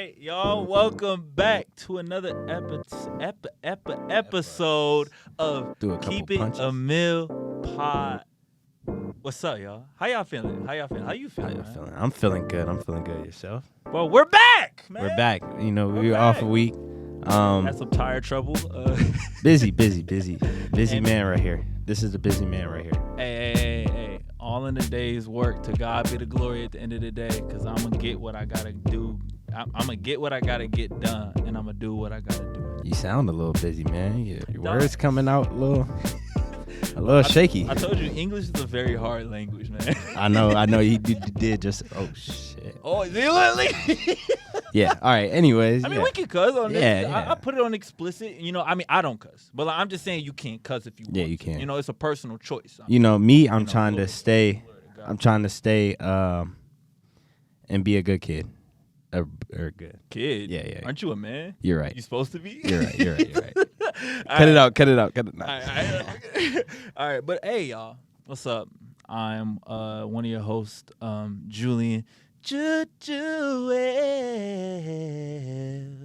right, y'all. Welcome back to another episode of Do a couple Keep It punches. a Mill Pod. What's up, y'all? How y'all feeling? How you How feeling? you man? feeling? I'm feeling good. Yourself? Well, we're back, man. We're back. You know, we We're were off back. a week. Had some tire trouble. Busy And- man right here. This is the busy man right here. Hey. All in the day's work. To God be the glory at the end of the day, because I'm going to get what I got to do. I'm going to get what I got to get done, and I'm going to do what I got to do. You sound a little busy, man. Your Dog. words coming out a little shaky. I told you, English is a very hard language, man. I know. You did just. Oh shit. Oh, is it literally? Yeah. All right. Anyways. I mean, yeah. we can cuss on this. Yeah. I put it on explicit. You know, I mean, I don't cuss. But I'm just saying you can't cuss if you want. Yeah, you to. can. You know, it's a personal choice. You know, me. I'm know, trying glory to stay. God. I'm trying to stay. And be a good kid. Or good. Kid. Yeah. Aren't you a man? You're right. You supposed to be? You're right. All Cut it right. out. Cut it out. All right. But hey, y'all. What's up? I'm one of your hosts, Julien. JuJuelz.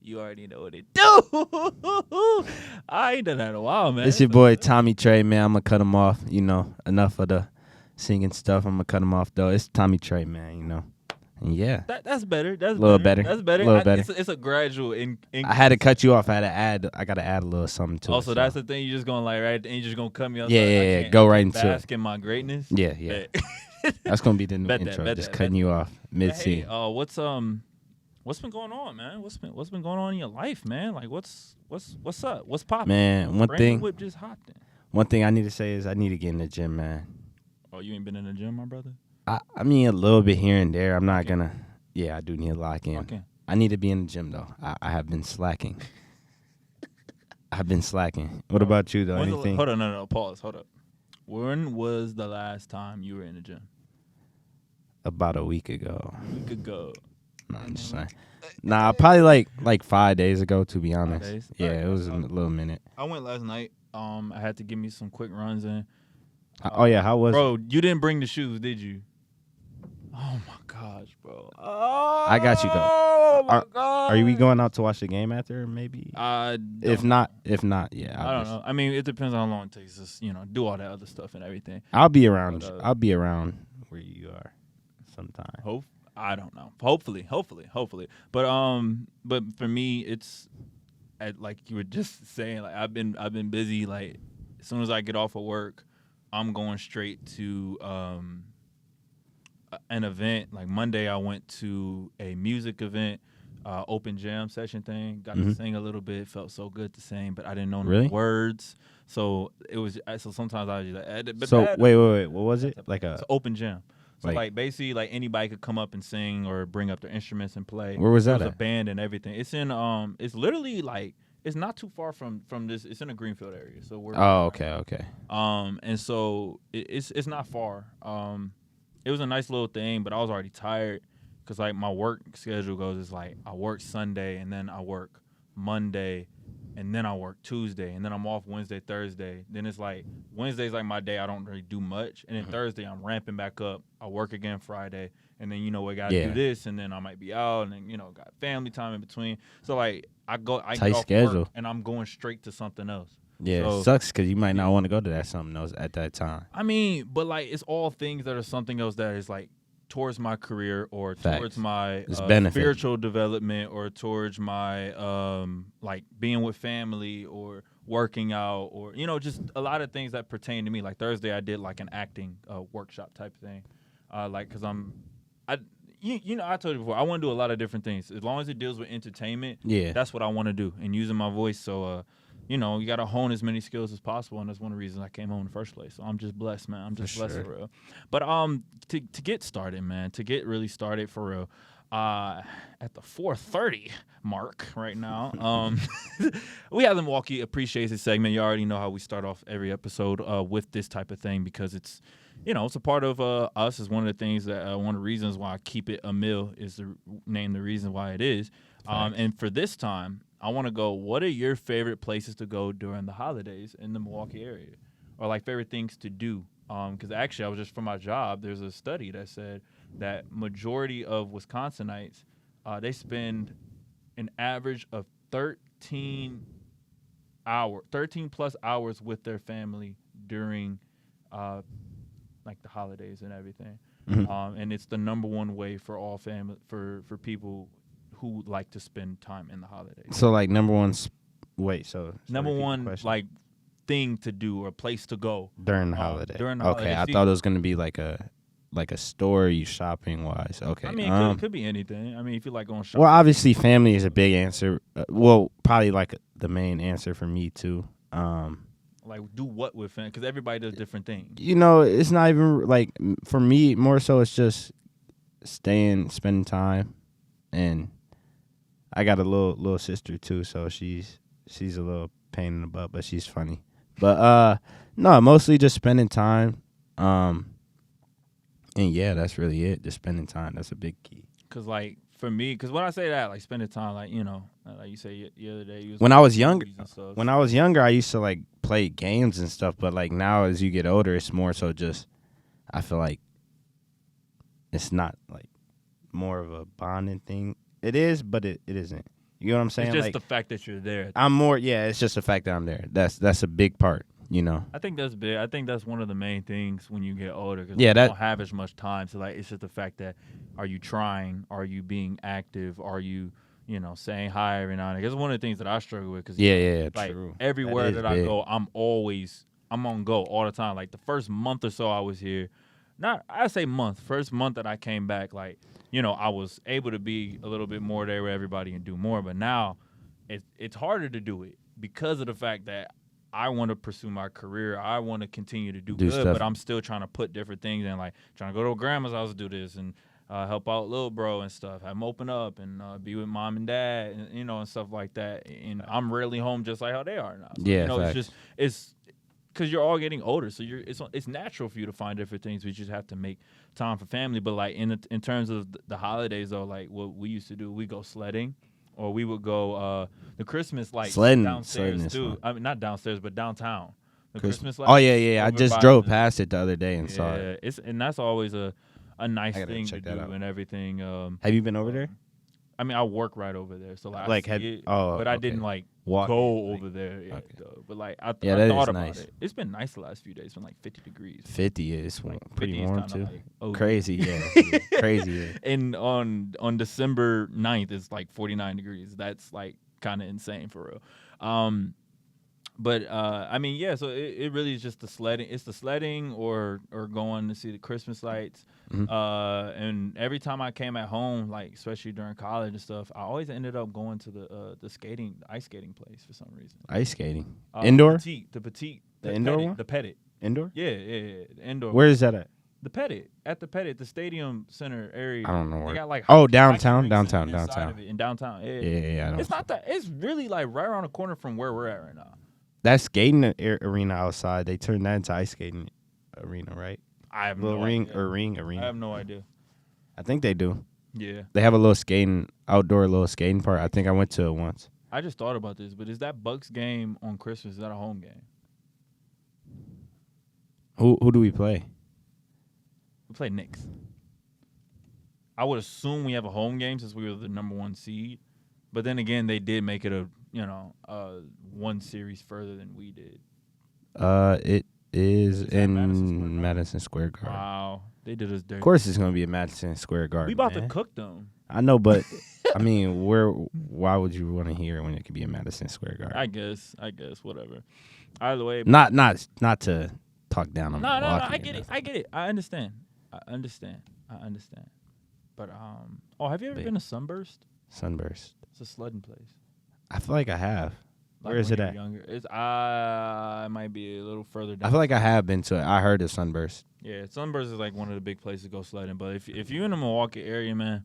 You already know what it do. I ain't done that in a while, man. It's your boy Tommy Tre, man. I'm gonna cut him off. You know, enough of the singing stuff. I'm gonna cut him off though. It's Tommy Tre, man. You know, and yeah. That's better. That's Little better. That's better. Little better. It's a gradual. I had to cut you off. I gotta add a little something to it. Also, that's the thing. You're just gonna right, and you're just gonna cut me off. Yeah. Go right into it. Bask in my greatness. Yeah. That's gonna be the new Bet that, intro. bet Just that, cutting bet you off mid Hey, scene. what's been going on, man? What's been going on in your life, man? Like, what's up? What's popping? Man, Brandon Whip just hopped in. one thing I need to say is I need to get in the gym, man. Oh, you ain't been in the gym, my brother? I mean a little bit here and there. I'm not gonna. Yeah, I do need to lock in. Okay. I need to be in the gym though. I have been slacking. What about you though? Anything? Hold on, no, pause. Hold up. When was the last time you were in the gym? About a week ago. A week ago. No, I'm just saying. Nah, probably like 5 days ago, to be honest. days? Yeah, Alright. it was a little minute. I went last night. I had to give me some quick runs in. Oh yeah, how was? Bro, you didn't bring the shoes, did you? Oh my gosh, bro. Oh, I got you, though. Oh my god. Are we going out to watch the game after? Maybe. If not, yeah. I don't know. I mean, it depends on how long it takes us, do all that other stuff and everything. I'll be around. But, I'll be around where you are, sometime. I don't know. Hopefully. But for me, it's like you were just saying. Like I've been busy. Like as soon as I get off of work, I'm going straight to an event. Like Monday, I went to a music event, open jam session thing. Got to sing a little bit. Felt so good to sing, but I didn't know Really? the words. So it was. So sometimes I was just like, but So that- wait. What was it? Like it's an open jam. So Like- basically anybody could come up and sing or bring up their instruments and play. Where was that There's a at? band and everything. It's in it's literally like it's not too far from this. It's in a Greenfield area. So we're Oh, okay. and so it's not far. It was a nice little thing, but I was already tired because like my work schedule goes is like I work Sunday and then I work Monday and then I work Tuesday and then I'm off Wednesday, Thursday. Then it's like Wednesday's like my day. I don't really do much, and then Thursday I'm ramping back up. I work again Friday, and then we gotta do this, and then I might be out, and then got family time in between. So like I Tight get off schedule. work, and I'm going straight to something else. Yeah, So- it sucks because you might not want to go to that something else at that time. I mean, but like it's all things that are something else that is like towards my career or Facts. towards my It's benefit. spiritual development or towards my like being with family or working out or just a lot of things that pertain to me. Like Thursday I did like an acting workshop type thing. Like cuz I told you before, I want to do a lot of different things. As long as it deals with entertainment, Yeah. that's what I want to do and using my voice. So you got to hone as many skills as possible, and that's one of the reasons I came home in the first place. So I'm just blessed, man. I'm just blessed sure. for real. But to get started, man, to get really started for real, at the 4:30 mark right now, we have the Milwaukee Appreciation segment. You already know how we start off every episode with this type of thing because it's it's a part of us. It's one of the things that one of the reasons why I keep it a mill is to name the reason why it is. And for this time, I want to go, what are your favorite places to go during the holidays in the Milwaukee area? Or like favorite things to do? Because actually, I was just for my job, there's a study that said that majority of Wisconsinites they spend an average of 13 plus hours with their family during like the holidays and everything. And it's the number one way for all family for people who like to spend time in the holidays. So like number one, number one like thing to do or place to go during the holiday. During the holiday. I thought it was gonna be like a store you shopping wise. Okay. I mean, it could be anything. I mean, if you like going shopping. Well, obviously, family is a big answer. Probably like the main answer for me too. Like do what with family? Because everybody does different things. It's not even like for me. More so, it's just spending time, and I got a little sister too, so she's a little pain in the butt, but she's funny. But no, mostly just spending time. And yeah, that's really it. Just spending time. That's a big key. Cause like for me, cause when I say that, like spending time, like like you say the other day, you was when I was younger, I used to like play games and stuff. But like now, as you get older, it's more so just. I feel like it's not like more of a bonding thing. It is, but it isn't. You know what I'm saying? It's just like, the fact that you're there. I'm more. Yeah, it's just the fact that I'm there. That's a big part. I think that's big. I think that's one of the main things when you get older. Cause you don't have as much time. So like, it's just the fact that are you trying? Are you being active? Are you saying hi every now and then? It's one of the things that I struggle with. Cause like true. Everywhere that I go, I'm on go all the time. Like the first month or so I was here, first month that I came back, like I was able to be a little bit more there with everybody and do more. But now, it's harder to do it because of the fact that I want to pursue my career. I want to continue to do good, stuff. but I'm still trying to put different things in, like trying to go to grandma's house to do this and help out little bro and stuff. Have him open up and be with mom and dad and and stuff like that. And I'm rarely home just like how they are now. So, it's because you're all getting older, so it's natural for you to find different things. We just have to make time for family. But like in terms of the holidays though, like what we used to do, we go sledding. Or we would go the Christmas lights downstairs too. I mean, not downstairs, but downtown. The Christmas lights. Oh yeah. I just drove past it the other day and saw it. And that's always a nice thing to do and everything. Have you been over there? I mean, I work right over there, so but I didn't like walk over there. Yeah, though. But like I thought about it. It's been nice the last few days. It's been like 50 degrees. 50 is like pretty 50 warm too. Like, crazy, crazy. Yeah. And on December 9th, it's like 49 degrees. That's like kind of insane for real. But I mean, yeah. So it really is just the sledding. It's the sledding or going to see the Christmas lights. Mm-hmm. And every time I came at home, like especially during college and stuff, I always ended up going to the ice skating place for some reason. Ice skating, indoor. The indoor Pettit, one. The Pettit. Indoor. Yeah. The indoor. Where is that at? The Pettit, the Stadium Center area. I don't know where. They got like downtown. In downtown. Yeah. It's not that. It's really like right around the corner from where we're at right now. That skating arena outside, they turned that into ice skating arena, right? I have little no ring idea. ring arena. I have no idea. I think they do. Yeah. They have a outdoor little skating park. I think I went to it once. I just thought about this, but is that Bucks game on Christmas? Is that a home game? Who do we play? We play Knicks. I would assume we have a home game since we were the number 1 seed. But then again, they did make it a one series further than we did. It is in Madison Square Garden. Wow, they did us dirty. Of course, it's gonna be a Madison Square Garden. We about to cook them. I know, but I mean, why would you want to hear it when it could be a Madison Square Garden? I guess, whatever. Either way, not to talk down on. No, I get it. I understand. But have you ever been to Sunburst? Sunburst. It's a sledding place. I feel like I have. Like where is it at? Younger. It might be a little further down. I feel like I have been to it. I heard of Sunburst. Yeah, Sunburst is like one of the big places to go sledding. But if you're in the Milwaukee area, man,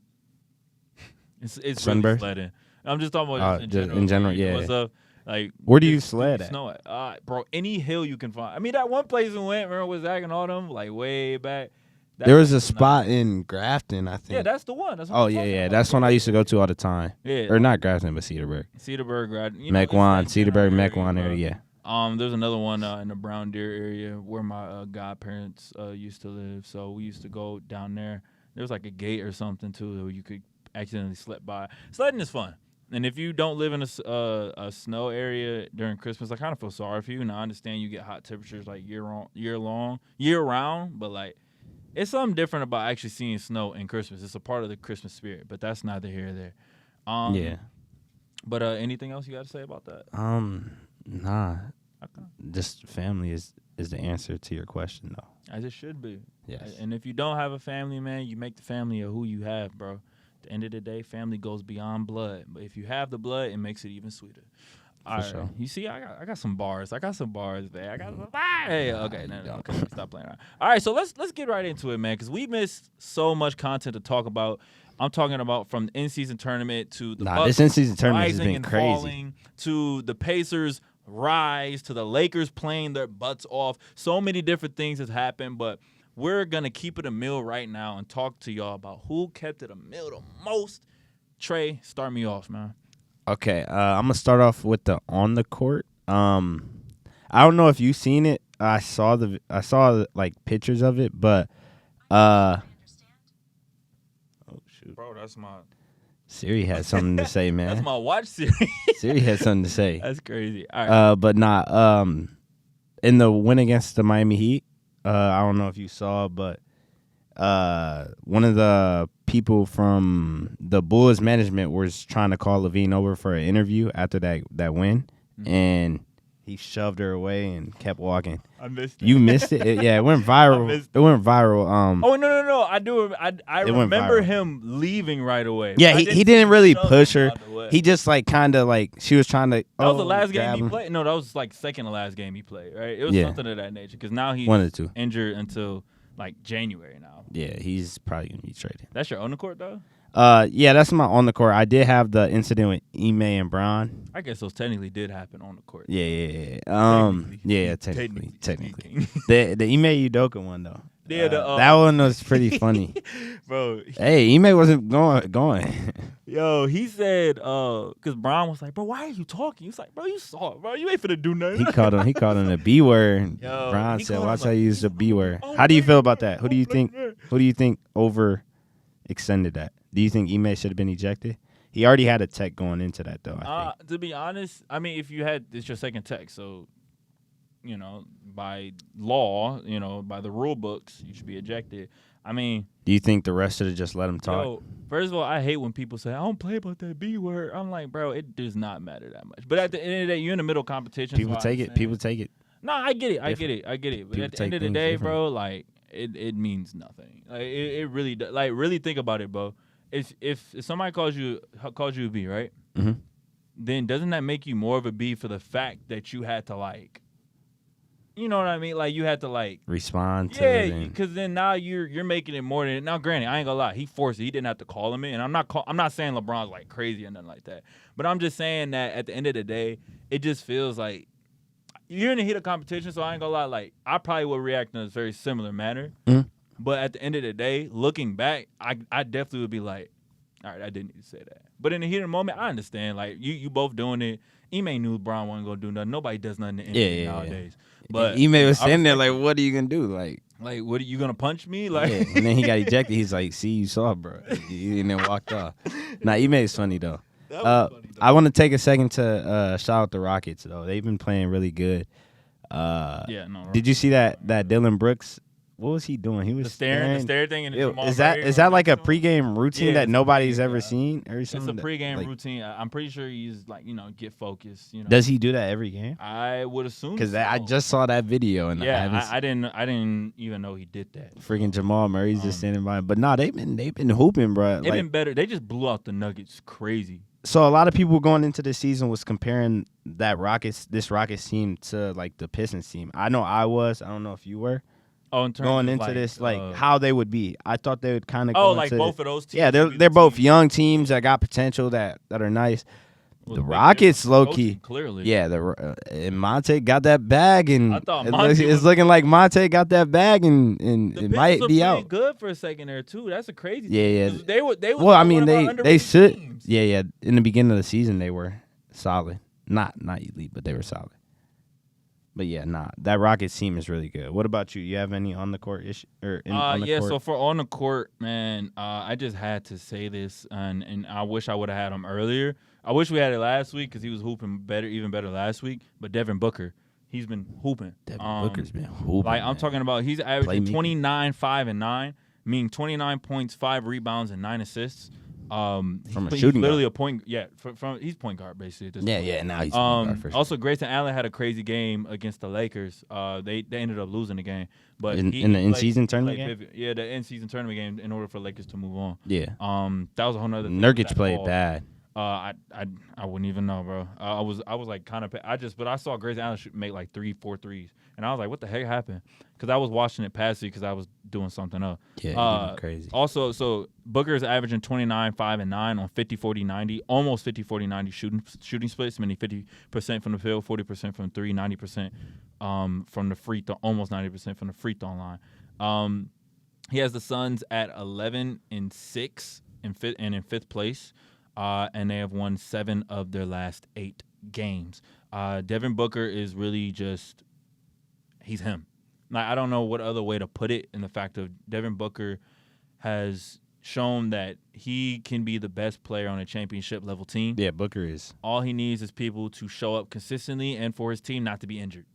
it's really sledding. I'm just talking about in general. In general, yeah. What's up? Like, where do you sled at? Snow at? Bro, any hill you can find. I mean, that one place we went, remember, was Zach and all them, like way back. There was a spot in Grafton, I think. Yeah, that's the one. That's That's one I used to go to all the time. Yeah, or not Grafton, but Cedarburg. Mequon, Cedarburg, Mequon area. Yeah. There's another one in the Brown Deer area where my godparents used to live. So we used to go down there. There was like a gate or something too, where you could accidentally slept by. Sledding is fun. And if you don't live in a snow area during Christmas, I kind of feel sorry for you. And I understand you get hot temperatures like year round, but like it's something different about actually seeing snow in Christmas. It's a part of the Christmas spirit, but that's neither here or there. Yeah. But anything else you got to say about that? Nah. Okay. Just family is the answer to your question, though. As it should be. Yes. And if you don't have a family, man, you make the family of who you have, bro. At the end of the day, family goes beyond blood. But if you have the blood, it makes it even sweeter. All right. Sure. You see, I got some bars. man. I got some bars. Hey, okay, no, okay, stop playing around. All right, so let's get right into it, man, because we missed so much content to talk about. I'm talking about from the in-season tournament to the Bucks this in-season tournament has rising been and crazy. falling, to the Pacers rise, to the Lakers playing their butts off. So many different things has happened, but we're going to keep it a mill right now and talk to y'all about who kept it a mill the most. Trey, start me off, man. Okay, I'm going to start off with the on the court. I don't know if you've seen it. I saw like pictures of it, but oh shoot. Bro, that's my Siri had something to say, man. That's my watch series. Siri had something to say. That's crazy. All right. But not in the win against the Miami Heat. I don't know if you saw, but one of the people from the Bulls management was trying to call Levine over for an interview after that win, and he shoved her away and kept walking. I missed it. You missed it? Yeah, it went viral. It went viral. Oh no! I do. I remember viral. him leaving right away. Yeah, he didn't really push her. He He just like kind of like she was trying to. that was the last game he played. No, that was like second to last game he played. Right? It was something of that nature because now he's 1 or 2 injured until like January now. Yeah, he's probably gonna be traded. That's your on the court though. Yeah, that's my on the court. I did have the incident with Ime and Bron. I guess those technically did happen on the court. Yeah. Technically. Speaking. the Ime Udoka one though. Yeah, that one was pretty funny, bro. Hey, Ime wasn't going. Yo, he said, because Bron was like, bro, why are you talking? He was like, bro, you saw it, bro. You ain't finna do nothing. He called him the B word. Yo, Bron he said, called "Watch him how a you use the B word." Oh, How do you feel about man. that? Who do you think? Man. Who do you think overextended that? Do you think Ime should have been ejected? He already had a tech going into that though. I think. To be honest, I mean, if you had, it's your second tech, so by law, by the rule books, you should be ejected. I mean, Do you think the rest should have just let him talk? yo, first of all, I hate when people say I don't play about that B word. I'm like, bro, it does not matter that much. But at the end of the day, you're in the middle competition. People so take it. People take it. No, I get it. Different. I get it. But People at the take end of the things day, different. bro, like it means nothing. Like it really does. Like really think about it, bro. If somebody calls you a B, right? Mm-hmm. Then doesn't that make you more of a B for the fact that you had to like, you know what I mean? Like you had to like Respond to it. yeah, and- because then now you're making it more than now. Granted, I ain't gonna lie, he forced it. He didn't have to call him in, and I'm not saying LeBron's like crazy or nothing like that. But I'm just saying that at the end of the day, it just feels like you're in the heat of competition. So I ain't gonna lie, like I probably would react in a very similar manner. Mhm. But at the end of the day, looking back, I definitely would be like, all right, I didn't need to say that. But in the heat of the moment, I understand. Like you both doing it. Ime knew LeBron wasn't gonna do nothing. Nobody does nothing in the NBA nowadays. But Ime was I standing there respect like, "What are you gonna do?" Like, what are you gonna punch me? Like, yeah. And then he got ejected. He's like, "See, you saw, bro," and then walked off. Nah, Ime is funny though. That was funny, though. I want to take a second to shout out the Rockets though. They've been playing really good. Yeah, no. Did you see that Dylan Brooks? What was he doing? He was the stare thing, and Ew, Jamal is Murray that like a next to him? pregame routine Yeah, that it's a nobody's pregame, ever yeah. seen or It's a something? pregame like, routine. I'm pretty sure he's like get focused. Does he do that every game? I would assume Because so. I just saw that video and I didn't even know he did that. freaking Jamal Murray's just standing by him. But nah, they've been hooping, bro. They've been better. They just blew out the Nuggets. Crazy. So a lot of people going into this season was comparing this Rockets team to like the Pistons team. I know I was. I don't know if you were. Oh, in terms Going of, into like, this, like how they would be. I thought they would kind of Oh, go like into both of those teams. Yeah, would be they're the both team. young teams that got potential that are nice. Well, The big Rockets, difference low in key, coaching, clearly. yeah. And Monte got that bag, and I thought it Monte looks- it's was- looking like Monte got that bag, and The it might Pistons be are out. pretty good for a second there too. That's a crazy. Yeah, thing. yeah. They were. Well, I mean, one of our they underrated should. teams. Yeah. In the beginning of the season, they were solid. Not elite, but they were solid. But yeah, that Rockets team is really good. What about you? You have any on the court issue on the court? So for on the court, man, I just had to say this, and I wish I would have had him earlier. I wish we had it last week because he was hooping even better last week. But Devin Booker, he's been hooping. Devin Booker's been hooping. Like I'm talking about, he's averaging Playmaking. 29, 5, and 9, meaning 29 points, 5 rebounds, and 9 assists. From a He's shooting literally guard. a point. Yeah, he's point guard basically. At this point. Yeah. Now he's point guard for sure. Also, Grayson Allen had a crazy game against the Lakers. They ended up losing the game, but In the he in-season played tournament game? pivot. Yeah, the in-season tournament game in order for Lakers to move on. Yeah. That was a whole nother thing. Nurkic That played ball. bad. I wouldn't even know, bro. I was like kind of but I saw Grayson Allen make like 3-4 threes, and I was like, what the heck happened? Because I was watching it passively because I was doing something else. Yeah, he went crazy. Also, so Booker is averaging 29, 5, and 9 on 50, 40, 90, almost 50, 40, 90 shooting splits, meaning 50% from the field, 40% from 3, 90% from the free throw, almost 90% from the free throw line. He has the Suns at 11-6 in fifth place. And they have won 7 of their last 8 games. Devin Booker is really just he's him. Like, I don't know what other way to put it in the fact of Devin Booker has shown that he can be the best player on a championship level team. Yeah, Booker is. All he needs is people to show up consistently and for his team not to be injured.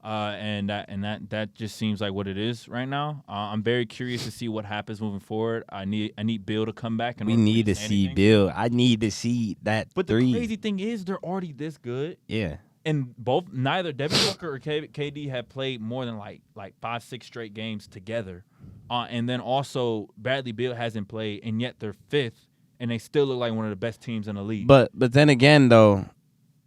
And that just seems like what it is right now. I'm very curious to see what happens moving forward. I need Bill to come back. We need to see Bill. I need to see that But three. the crazy thing is they're already this good. Yeah. And neither Devin Booker or KD have played more than like 5-6 straight games together. And then also Bradley Beal hasn't played, and yet they're 5th, and they still look like one of the best teams in the league. But then again, though,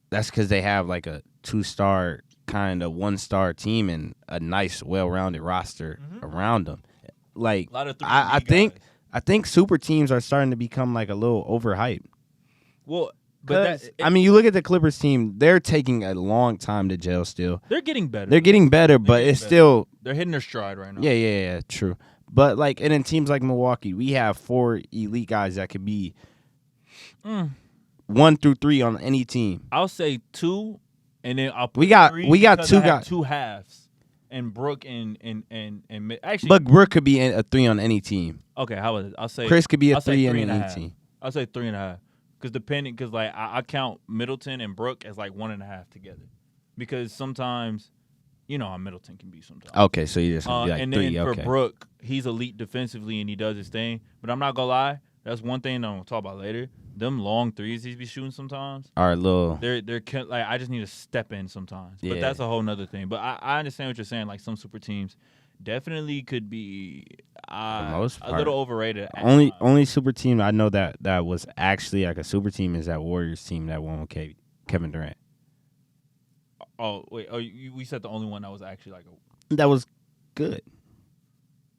that's because they have like a 2-star kind of 1-star team and a nice, well-rounded roster around them. Like, A lot of 3D I guys. think super teams are starting to become like a little overhyped. Well, but I mean, you look at the Clippers team; they're taking a long time to gel. Still, they're getting better. they're getting better, but getting it's better. still They're hitting their stride right now. yeah, true. But like, and in teams like Milwaukee, we have 4 elite guys that could be 1 through 3 on any team. I'll say 2, and then I'll put We got 3 2 because I have guys. 2 halves, and Brooke and actually. But Brooke could be a 3 on any team. Okay, how about it? I'll say Chris could be a I'll say 3 on 3.5. any team. I'll say 3.5. Because like I count Middleton and Brooke as like 1.5 together, because sometimes, you know how Middleton can be sometimes. Okay, so you just gonna be like and 3. then Okay. for Brooke, he's elite defensively and he does his thing. But I'm not gonna lie, that's one thing that I'm gonna talk about later. Them long threes he's be shooting sometimes. All right, little. They're like I just need to step in sometimes. But Yeah. that's a whole nother thing. But I understand what you're saying. Like some super teams definitely could be most a part. little overrated. at Only times. super team I know that was actually like a super team is that Warriors team that won with Kevin Durant. Oh wait, we said the only one that was actually like a That was good.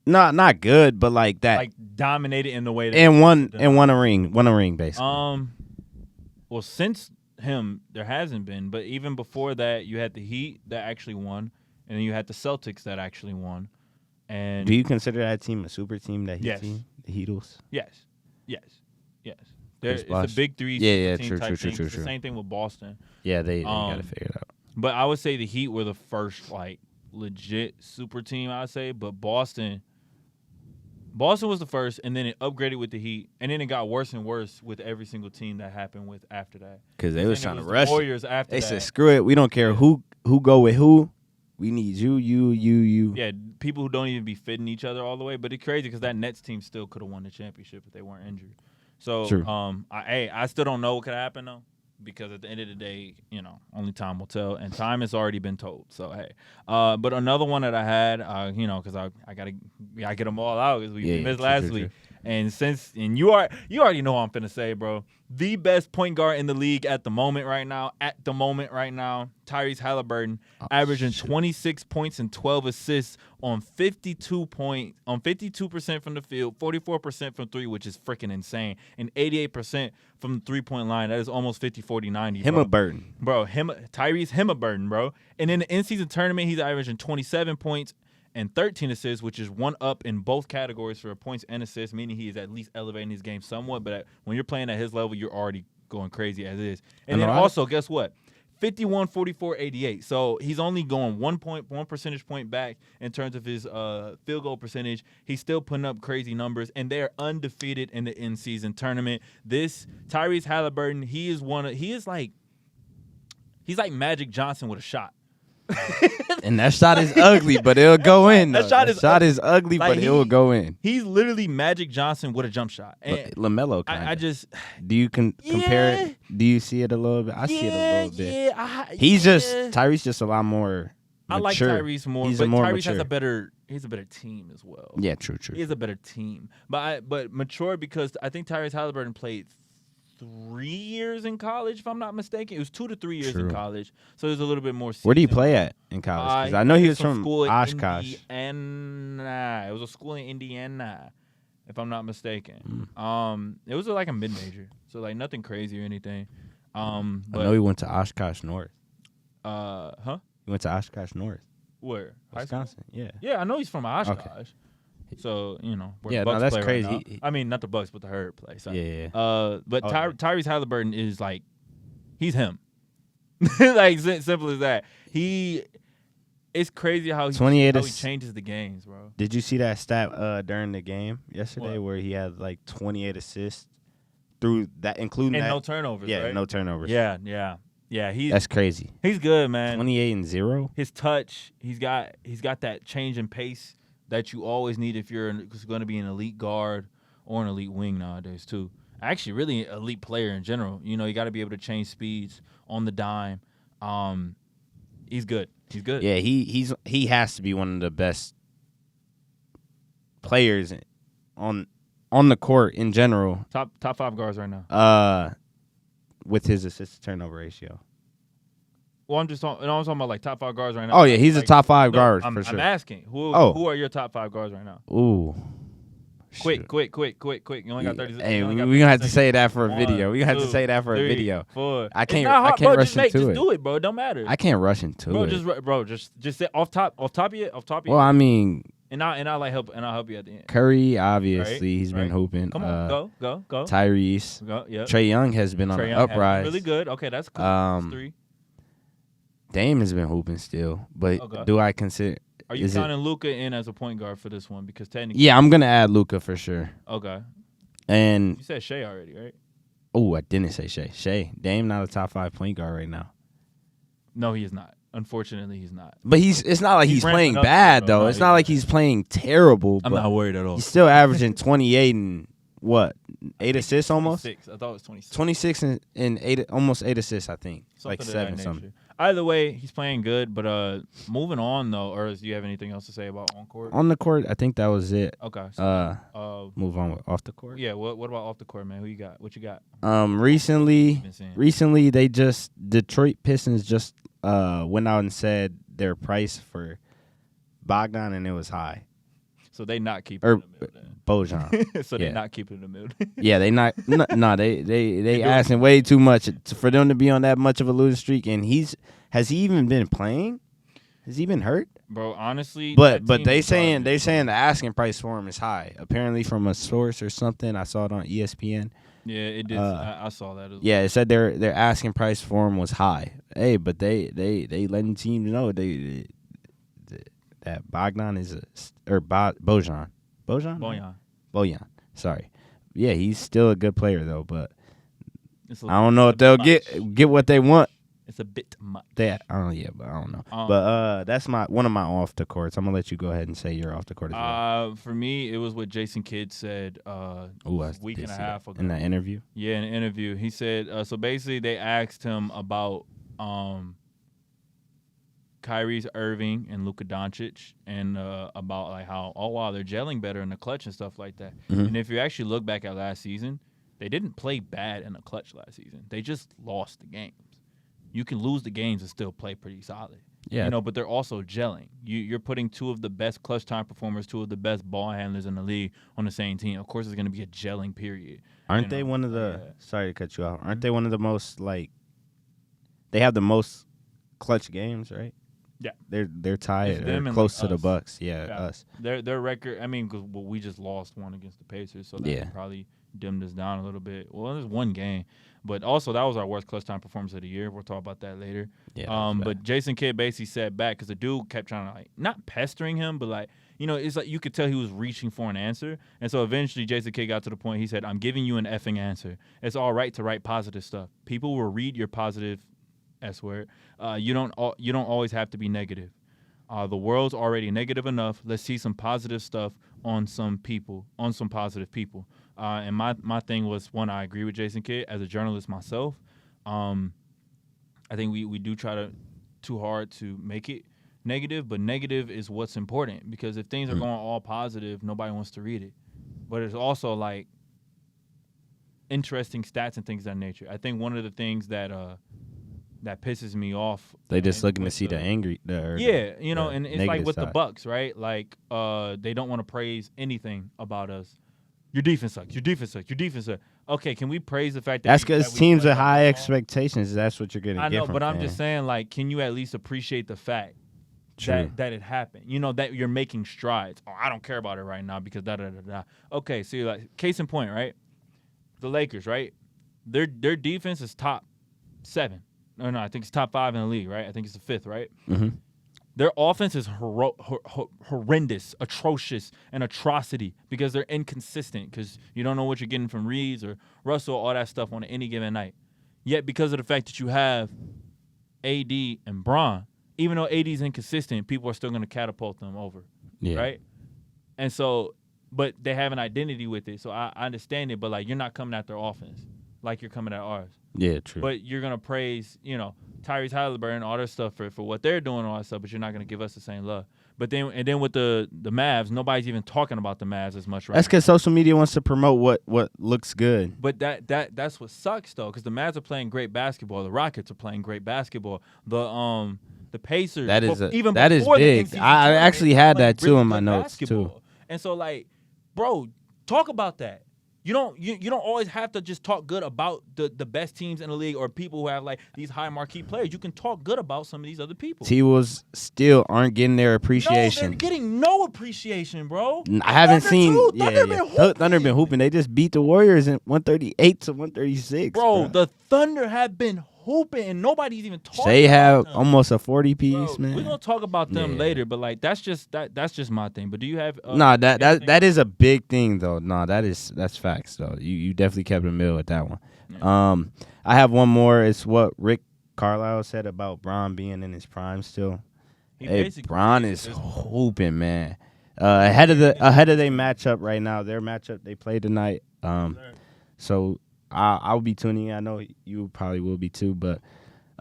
Not good, but like that. like dominated in the way that and won a ring basically. Well, since him there hasn't been, but even before that you had the Heat that actually won, and then you had the Celtics that actually won. And Do you consider that team a super team? That Heat Yes. team, the Heatles. yes. Chris It's Bosh. a big 3 Yeah, team true, type true, thing. true, It's the true. same thing with Boston. Yeah, they got to Um, figure it out. But I would say the Heat were the first like legit super team, I'd say. But Boston was the first, and then it upgraded with the Heat, and then it got worse and worse with every single team that happened with after that. Because they was Then trying it to was rush the it. Warriors after They that. said, "Screw it, we don't care who go with who. We need you." Yeah, people who don't even be fitting each other all the way. But it's crazy because that Nets team still could have won the championship if they weren't injured. So, True. I still don't know what could happen though, because at the end of the day, you know, only time will tell, and time has already been told. So hey, but another one that I had, you know, because I gotta get them all out because we missed last week. And you already know what I'm finna say, bro. The best point guard in the league at the moment right now, Tyrese Halliburton, averaging 26 points and 12 assists on 52% from the field, 44% from 3, which is freaking insane, and 88% from the 3-point line. That is almost 50-40-90. Halliburton. Tyrese Halliburton, bro. And in the in-season tournament, he's averaging 27 points and 13 assists, which is 1 up in both categories for points and assists, meaning he is at least elevating his game somewhat. But when you're playing at his level, you're already going crazy as is. And then also, guess what? 51, 44, 88. So he's only going 1 percentage point back in terms of his field goal percentage. He's still putting up crazy numbers, and they're undefeated in the in-season tournament. This Tyrese Halliburton, he's like Magic Johnson with a shot. And that shot is ugly, but it'll go in. That shot is ugly, but it will go in. He's literally Magic Johnson with a jump shot. And LaMelo kind I just do you compare it? Do you see it a little bit? I see it a little bit. Yeah, Tyrese just a lot more mature. I like Tyrese more, He's but more Tyrese mature. has a better team as well. Yeah, true. He has a better team, but mature because I think Tyrese Halliburton played 3 years in college, if I'm not mistaken. It was 2 to 3 years in college, so there's a little bit more. Where did he play at in college? Because I know he was from Oshkosh. Indiana. It was a school in Indiana, if I'm not mistaken. It was like a mid-major, so like nothing crazy or anything. But I know he went to Oshkosh North. Huh? He went to Oshkosh North. Where? Wisconsin. Yeah. Yeah, I know he's from Oshkosh. Okay. So, where Yeah, the Bucks no, that's play crazy. right now. I mean, not the Bucks, but the Herd play. So. Yeah. But Okay. Tyrese Halliburton is like, he's him. Like, simple as that. It's crazy how he changes the games, bro. Did you see that stat during the game yesterday where he had like 28 assists through that, including and that? no turnovers, Yeah, right? no turnovers. Yeah. That's crazy. He's good, man. 28-0. His touch, he's got that change in pace that you always need if you're going to be an elite guard or an elite wing nowadays too. Actually, really elite player in general. You got to be able to change speeds on the dime. He's good. He's good. Yeah, he has to be one of the best players on the court in general. Top 5 guards right now. With his assist to turnover ratio. Well, I'm talking about like top 5 guards right now. Oh yeah, he's a top 5 guard for sure. I'm asking who are your top 5 guards right now? Ooh. Quick. You only got 30 seconds. Hey, we're going to have to say that for a video. We're going to have to say that for a video. 4. I can't rush into it. Just do it, bro. It don't matter. I can't rush into it. Just say off top of your Well, I mean, I'll help you at the end. Curry, obviously, right? he's been hooping. Come on, go. Tyrese. Go, yeah. Tre Young has been on the uprise. Really good. Okay, that's cool. That's 3. Dame has been hooping still, but do I consider? Are you counting Luka in as a point guard for this one? Because technically, yeah, I'm gonna add Luka for sure. Okay. And you said Shea already, right? Oh, I didn't say Shea. Dame not a top 5 point guard right now. No, he is not. Unfortunately, he's not. But it's not like he's playing bad though. No, it's not like he's playing terrible. I'm not worried at all. He's still averaging 28 and what? 8 assists almost. 26. I thought it was 26. 26 and 8, almost 8 assists. I think. Something like 7 something. Either way, he's playing good. But moving on though, or do you have anything else to say about on court? On the court, I think that was it. Okay. So, move on off the court. Yeah. What about off the court, man? Who you got? What you got? Recently Detroit Pistons just went out and said their price for Bogdan and it was high. So they not keeping him in the middle. Bojan. So they're not keeping him in the middle. Yeah, they not. They asking way too much for them to be on that much of a losing streak. And has he even been playing? Has he been hurt? Bro, honestly. But they saying the asking price for him is high. Apparently from a source or something. I saw it on ESPN. Yeah, it did. I saw that as well. Yeah, it said their asking price for him was high. Hey, but they letting teams know that Bogdan is Bojan. Bojan. Sorry. Yeah, he's still a good player though, but I don't know if they'll get what they want. It's a bit much. But I don't know. But that's one of my off the courts. I'm gonna let you go ahead and say you're off the court as well. For me, it was what Jason Kidd said a week and a half ago in that interview. Yeah, in an interview, he said so. Basically, they asked him about Kyrie Irving and Luka Doncic, and about like how they're gelling better in the clutch and stuff like that. Mm-hmm. And if you actually look back at last season, they didn't play bad in the clutch last season. They just lost the games. You can lose the games and still play pretty solid. Yeah. But they're also gelling. You're putting 2 of the best clutch time performers, 2 of the best ball handlers in the league on the same team. Of course, it's going to be a gelling period. Aren't they one of the sorry to cut you off. Aren't they one of the most they have the most clutch games, right? Yeah. They're tied It's them or and, close like, to the us. Bucks. Yeah, Yeah. us. Their record. I mean, 'cause, well, we just lost one against the Pacers, so that Yeah. probably dimmed us down a little bit. Well, there's one game, but also that was our worst clutch time performance of the year. We'll talk about that later. Yeah. That was bad. But Jason Kidd basically sat back because the dude kept trying to like not pestering him, but like it's like you could tell he was reaching for an answer. And so eventually Jason Kidd got to the point. He said, "I'm giving you an effing answer. It's all right to write positive stuff. People will read your positive S word. You don't always have to be negative. The world's already negative enough. Let's see some positive stuff on some positive people." And my thing was, one, I agree with Jason Kidd as a journalist myself. I think we do try too hard to make it negative, but negative is what's important, because if things are going all positive, nobody wants to read it. But it's also like interesting stats and things of that nature. I think one of the things that pisses me off. They just looking to see the angry. And it's like with the Bucks, right? Like they don't want to praise anything about us. Your defense sucks. Your defense sucks. Your defense sucks. Okay, can we praise the fact that that's because teams with high expectations? That's what you're gonna get. I know, from but I'm fans. just saying, like, can you at least appreciate the fact that it happened? That you're making strides. Oh, I don't care about it right now because da da da da. Okay, so like case in point, right? The Lakers, right? Their defense is top 7. No, I think it's top 5 in the league, right? I think it's the 5th, right? Mm-hmm. Their offense is horrendous, atrocious, an atrocity because they're inconsistent, because you don't know what you're getting from Reeves or Russell, all that stuff on any given night. Yet because of the fact that you have AD and Bron, even though AD's inconsistent, people are still going to catapult them over, right? And so, but they have an identity with it, so I understand it, but like you're not coming at their offense like you're coming at ours. Yeah, true. But you're going to praise, Tyrese Halliburton and all their stuff for what they're doing and all that stuff, but you're not going to give us the same love. But then with the Mavs, nobody's even talking about the Mavs as much right That's because social media wants to promote what looks good. But that's what sucks, though, because the Mavs are playing great basketball. The Rockets are playing great basketball. The Pacers. That is before big. I actually had that too in my notes too. And so, like, bro, talk about that. You don't always have to just talk good about the best teams in the league or people who have like these high marquee players. You can talk good about some of these other people. T-Wolves still aren't getting their appreciation. No, they're getting no appreciation, bro. I haven't seen. Thunder been hooping. They just beat the Warriors in 138 to 136. Bro, the Thunder have been hooping and nobody's even talking. They have about them. Almost a 40 piece, man. We're gonna talk about them later, but like that's just my thing. But do you have that is a big thing though. That's facts though. You definitely kept a mill with that one. Yeah. I have one more. It's what Rick Carlisle said about Bron being in his prime still. Bron is hooping, man. Ahead of their matchup right now. Their matchup they play tonight. So I'll be tuning in. I know you probably will be too, but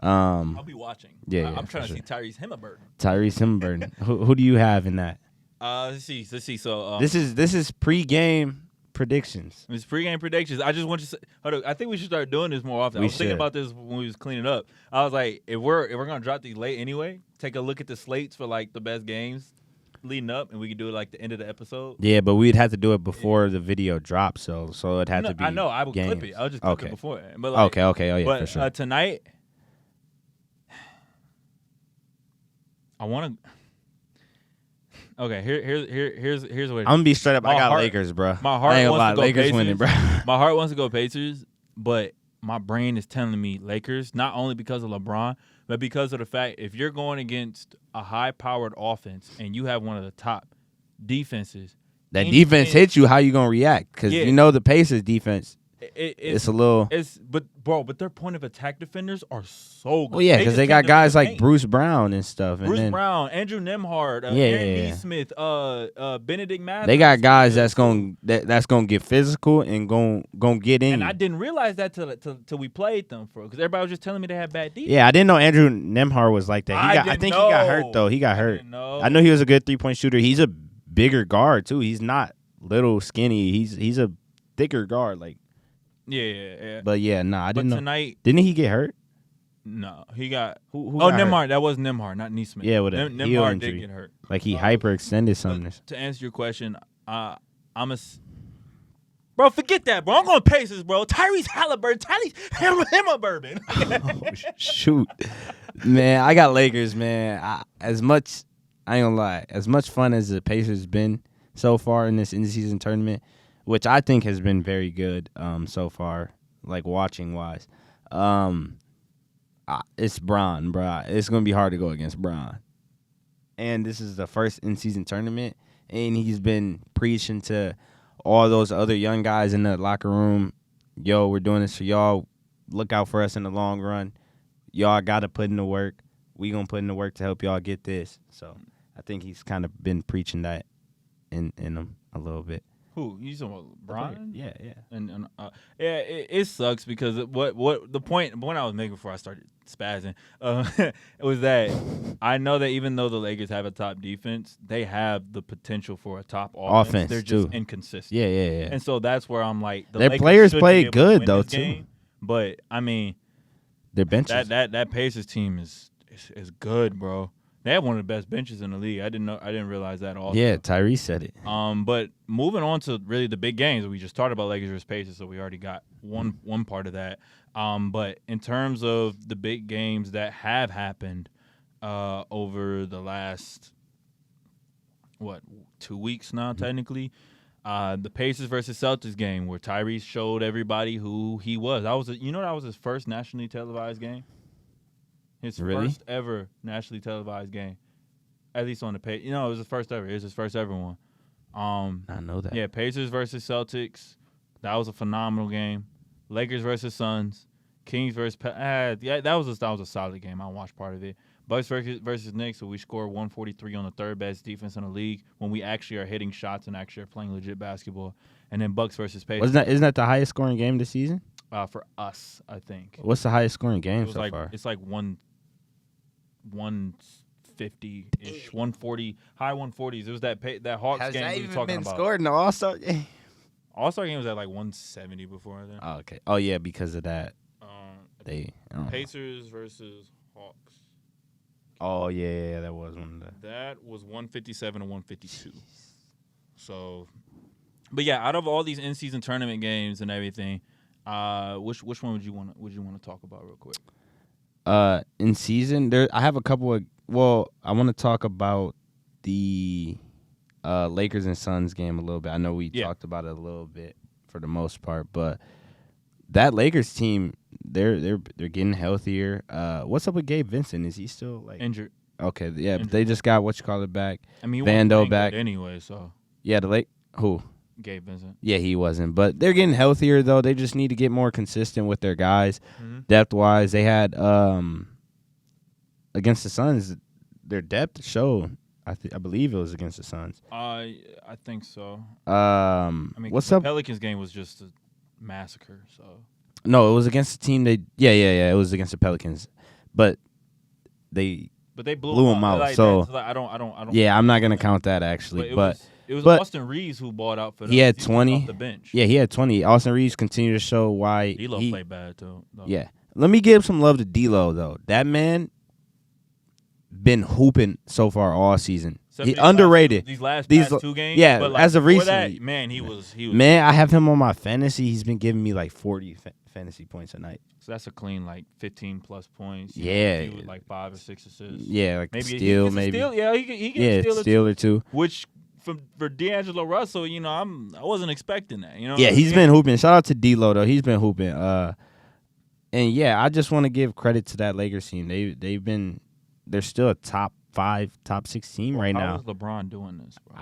I'll be watching. Yeah, I'm trying to see Tyrese Halliburton. Tyrese Halliburton. who do you have in that? Let's see. So this is pre-game predictions. It's pre-game predictions. I just want you to say, hold on, I think we should start doing this more often. I was thinking about this when we was cleaning up. I was like, if we're gonna drop these late anyway, take a look at the slates for like the best games leading up, and we could do it like the end of the episode. Yeah, but we'd have to do it before the video drops, so it had to be. I know. I would games. clip it. I'll just clip it before. But like, okay. Oh yeah, but, for sure. Tonight, I want to. Okay, here's what. I'm gonna be straight up. I got Lakers, bro. My heart wants to go Lakers Pacers. winning, bro. My heart wants to go Pacers, but my brain is telling me Lakers. Not only because of LeBron, but because of the fact if you're going against a high-powered offense and you have one of the top defenses, that defense hits you. How you gonna react? Because the Pacers defense. It's a little. But their point of attack defenders are so good. Well, yeah, because they got guys like Bruce Brown and stuff. Brown, Andrew Nembhard, Aaron Nesmith, Benedict Matthews. They got guys that's gonna get physical and gonna get in. And I didn't realize that till we played them because everybody was just telling me they had bad defense. Yeah, I didn't know Andrew Nembhard was like that. I think he got hurt though. He got hurt. I know he was a good 3-point shooter. He's a bigger guard too. He's not little skinny. He's a thicker guard like. Yeah. But I didn't know. Tonight, didn't he get hurt? No, he got. Who got Nembhard. Hurt? That was Nembhard, not Nesmith. Yeah, with a heel Nembhard injury. did get hurt. Like he hyperextended something. To answer your question, bro, forget that, bro. I'm going Pacers, bro. Tyrese Halliburton, Halliburton. Oh, shoot. Man, I got Lakers, man. I ain't gonna lie, as much fun as the Pacers been so far in this in-season tournament, which I think has been very good so far, like watching wise. It's Bron, bro. It's gonna be hard to go against Bron. And this is the first in-season tournament, and he's been preaching to all those other young guys in the locker room, yo, we're doing this for y'all. Look out for us in the long run. Y'all got to put in the work. We going to put in the work to help y'all get this. So I think he's kind of been preaching that in him a little bit. Who? You talking about Brian? Yeah. And it sucks because what the point I was making before I started spazzing it was that I know that even though the Lakers have a top defense, they have the potential for a top offense. They're just inconsistent. Yeah. And so that's where I'm like, their players play good though too. Game, but I mean, their benches. That Pacers team is good, bro. They have one of the best benches in the league. I didn't realize that also. Yeah, Tyrese said it. But moving on to really the big games, we just talked about Lakers versus Pacers, so we already got one part of that. But in terms of the big games that have happened over the last 2 weeks now, technically, the Pacers versus Celtics game where Tyrese showed everybody who he was. That was his first nationally televised game. His first ever nationally televised game, at least on the page. It was his first ever. It was his first ever one. I know that. Yeah, Pacers versus Celtics. That was a phenomenal game. Lakers versus Suns. Kings versus that was a solid game. I watched part of it. Bucks versus Knicks, so we scored 143 on the third best defense in the league when we actually are hitting shots and actually are playing legit basketball. And then Bucks versus Pacers. Isn't that the highest scoring game this season? For us, I think. What's the highest scoring game so far? It's like 150-ish, 140, high 140s. It was that Hawks game we were talking about. Has that even been scored in the All-Star game? All-Star game was at like 170 before then. Oh, okay. Oh, yeah, because of that. Pacers versus Hawks. Oh, yeah, that was one of the. That was 157 and 152. So, but yeah, out of all these in-season tournament games and everything, which one would you want to talk about real quick? In season, I have a couple of. Well, I want to talk about the Lakers and Suns game a little bit. I know we talked about it a little bit for the most part, but that Lakers team, they're getting healthier. What's up with Gabe Vincent? Is he still like injured? Okay, yeah, but they just got back. I mean, Vando back anyway. So yeah, who? Gabe Vincent. Yeah, he wasn't. But they're getting healthier, though. They just need to get more consistent with their guys. Mm-hmm. Depth-wise, they had against the Suns, their depth showed. I believe it was against the Suns. I think so. I mean, what's up? Pelicans game was just a massacre. So no, it was against the team. It was against the Pelicans, but they blew them out. So I don't. Yeah, I'm not gonna count that actually, but. It was Austin Reeves who bought out for them. He had 20 off the bench. Yeah, he had 20. Austin Reeves continued to show why D-Lo played bad too. No. Yeah, let me give some love to D-Lo though. That man been hooping so far all season. He underrated. These last 2 games. Yeah, but like as of recently, that, man, he was. Man, I have him on my fantasy. He's been giving me like 40 fantasy points a night. So that's a clean like 15 plus points. Yeah, with like 5 or 6 assists. Yeah, like maybe steal, maybe. Yeah, he can steal or two. Which. For D'Angelo Russell, I wasn't expecting that. Yeah, he's been hooping. Shout out to D-Lo though, he's been hooping. And yeah, I just want to give credit to that Lakers team. They're still a top 5, top 6 team right now. How is LeBron doing this, bro?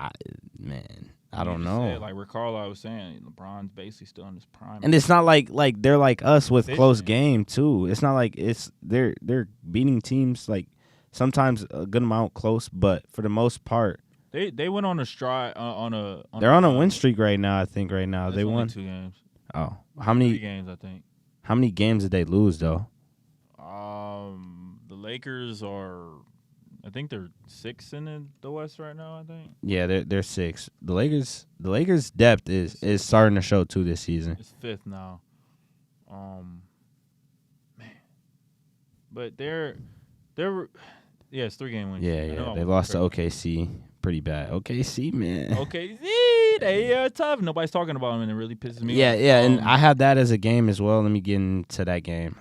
I don't know. Like Rick Carlisle was saying, LeBron's basically still in his prime. And it's not like they're like us with close game too. It's not like they're beating teams like sometimes a good amount close, but for the most part. They went on a stride They're on a win streak right now. I think right now they won 2 games. Oh, how many 3 games? I think. How many games did they lose though? The Lakers are, I think they're 6 in the West right now. I think. Yeah, they're 6. The Lakers depth is starting to show too this season. It's 5th now. Man, but they're it's 3-game win. Yeah, they lost to OKC. Pretty bad. OKC, man. OKC, they are tough. Nobody's talking about them, and it really pisses me off. Yeah, and I have that as a game as well. Let me get into that game.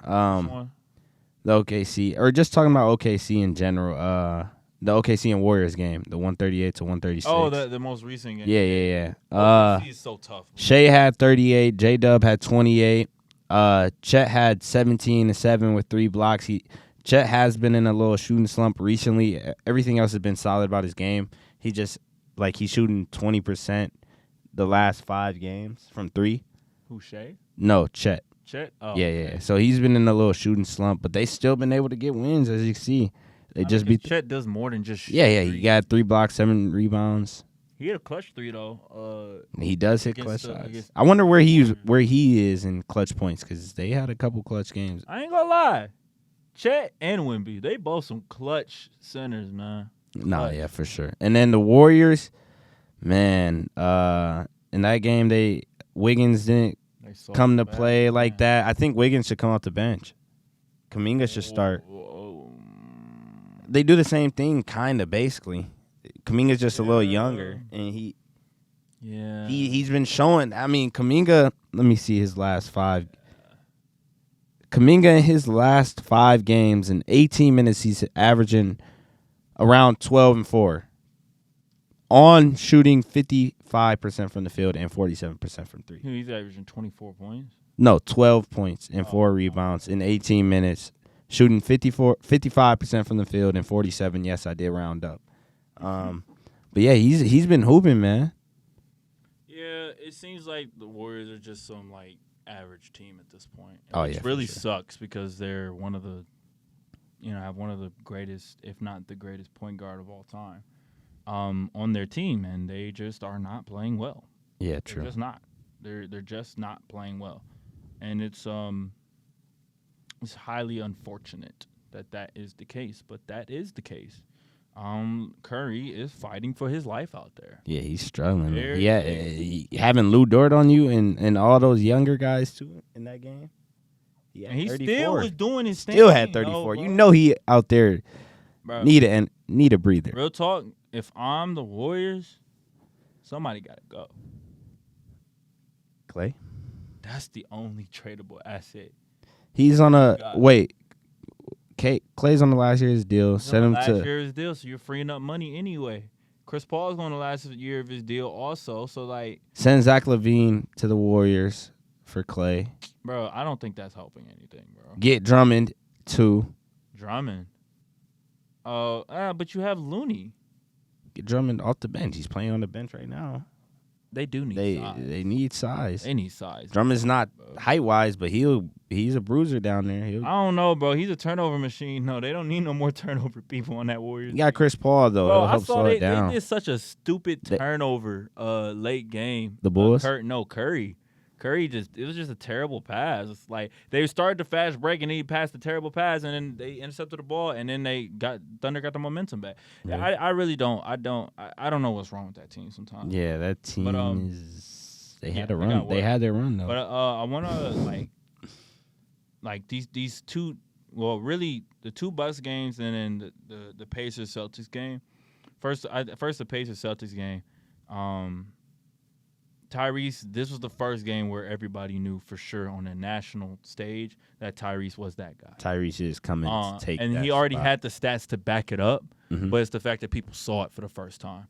the OKC, or just talking about OKC in general. The OKC and Warriors game, the 138 to 136. Oh, the most recent game. Yeah. OKC is so tough. Shea had 38. J-Dub had 28. Chet had 17 and 7 with 3 blocks. Chet has been in a little shooting slump recently. Everything else has been solid about his game. He just he's shooting 20% the last 5 games from 3. Who, Shea? No, Chet. Chet? Oh, Yeah. okay. So he's been in a little shooting slump, but they still been able to get wins, as you see. They just beat. Chet does more than just shoot. Yeah. He got 3 blocks, 7 rebounds. He hit a clutch 3 though. He does hit clutch against shots. I wonder where he is in clutch points, because they had a couple clutch games. I ain't gonna lie, Chet and Wemby, they both some clutch centers, man. No, yeah, for sure. And then the Warriors, man, in that game, Wiggins didn't come to play like that. I think Wiggins should come off the bench. Kuminga should start. They do the same thing, kind of, basically. Kuminga's just a little younger, and he's been showing. I mean, Kuminga, let me see his last 5. Kuminga in his last 5 games, in 18 minutes, he's averaging around 12 and 4 on shooting 55% from the field and 47% from 3. He's averaging 24 points. No, 12 points and 4 rebounds in 18 minutes, shooting 55% from the field and 47. Yes, I did round up. But yeah, he's been hooping, man. Yeah, it seems like the Warriors are just some average team at this point. Which really sucks, because they're one of the, have one of the greatest, if not the greatest, point guard of all time, on their team, and they just are not playing well. Yeah, true. They're just not. They're just not playing well, and it's highly unfortunate that is the case, but that is the case. Curry is fighting for his life out there. Yeah, he's struggling. Having Lou Dort on you and all those younger guys too in that game. And he still was doing his thing. Still had 34. He out there need a breather. Real talk. If I'm the Warriors, somebody got to go. Clay? That's the only tradable asset. He's on Clay's on the last year's deal. Last year's deal, so you're freeing up money anyway. Chris Paul's going to last year of his deal also, so send Zach LaVine to the Warriors for Clay. Bro, I don't think that's helping anything, bro. Get Drummond too. Drummond. But you have Looney. Get Drummond off the bench. He's playing on the bench right now. They do need size. They need size. They need size. Drummond's not height-wise, but he's a bruiser down there. I don't know, bro. He's a turnover machine. No, they don't need no more turnover people on that Warriors. You got Chris Paul, though. Bro, It'll help slow it down. They did such a stupid turnover late game. The Bulls? Curry. It was just a terrible pass. It's they started the fast break, and he passed the terrible pass, and then they intercepted the ball, and then Thunder got the momentum back. Yeah. I really don't. I don't know what's wrong with that team sometimes. Yeah, that team had a run. They had their run though. But I want to these two. Well, really, the 2 Bucks games, and then the Pacers Celtics game. First the Pacers Celtics game. Tyrese, this was the first game where everybody knew for sure on the national stage that Tyrese was that guy. Tyrese is coming to take and that he already spot. had the stats to back it up, Mm-hmm. but it's the fact that people saw it for the first time.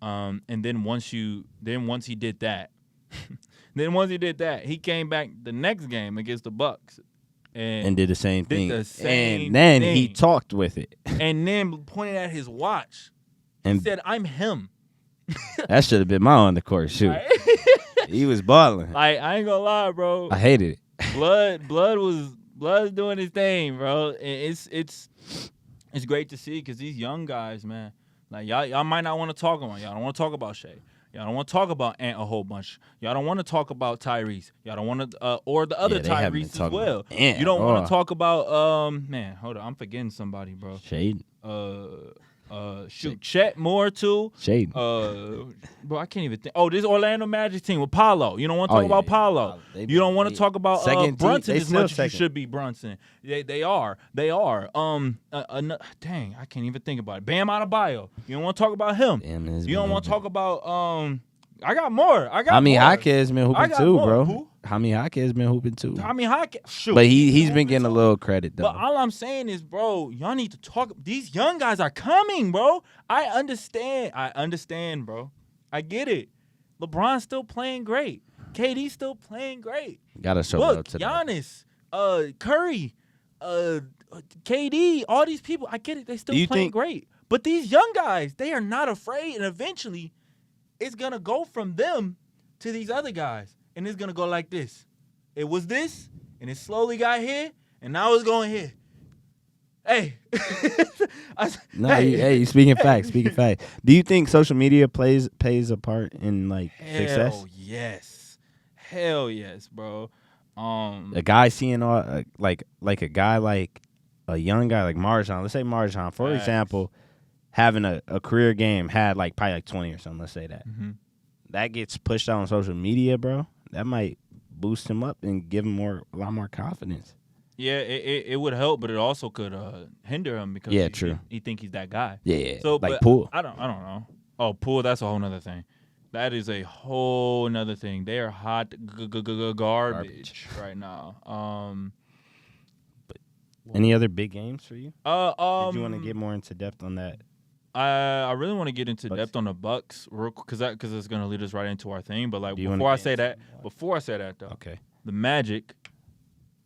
And then once he did that, he came back the next game against the Bucks and did the same thing. And then he talked with it. And then pointed at his watch and said, "I'm him." That should have been my on the court shoot. He was balling. I ain't gonna lie, bro. I hated it. Blood's doing his thing, bro. And it's great to see, because these young guys, man, y'all might not want to talk about. Y'all don't want to talk about Shea. Y'all don't want to talk about Ant a whole bunch. Y'all don't want to talk about Tyrese. Y'all don't want to, or the other Tyrese as well. You don't want to talk about, man, hold on, I'm forgetting somebody, bro. Shade. Chet Moore too. Shade. Bro, I can't even think. Oh, this Orlando Magic team with Paolo. You don't want to talk about Paolo. You don't want to talk about Brunson as much as you should be Brunson. They are. Dang, I can't even think about it. Bam Adebayo. You don't want to talk about him. You don't want to talk about I got more. Hockey has been hooping too, bro. Tommy Hockey has been hooping too. Tommy Hockey, shoot. But he's been getting a little credit though. But all I'm saying is, bro, y'all need to talk. These young guys are coming, bro. I understand, bro. I get it. LeBron's still playing great. KD's still playing great. Gotta show up to Giannis, Curry, KD, all these people. I get it. They still playing great. But these young guys, they are not afraid, and eventually, it's gonna go from them to these other guys, and it's gonna go like this. It was this, and it slowly got here, and now it's going here. Hey, hey, speaking facts. Do you think social media plays a part in like success? Hell yes, bro. A guy seeing all like a guy like a young guy like Marjan. Let's say Marjan, for example, having a career game, had like probably like 20 or something. Let's say that that gets pushed out on social media, bro. That might boost him up and give him a lot more confidence. Yeah, it would help, but it also could hinder him because he think he's that guy. Yeah, so like Poole. I don't know. Oh, Poole, that's a whole nother thing. That is a whole nother thing. They are hot garbage right now. But any other big games for you? Did you want to get more into depth on that? I really want to get into depth on the Bucks, because it's gonna lead us right into our thing. But like before I say that though, okay, the Magic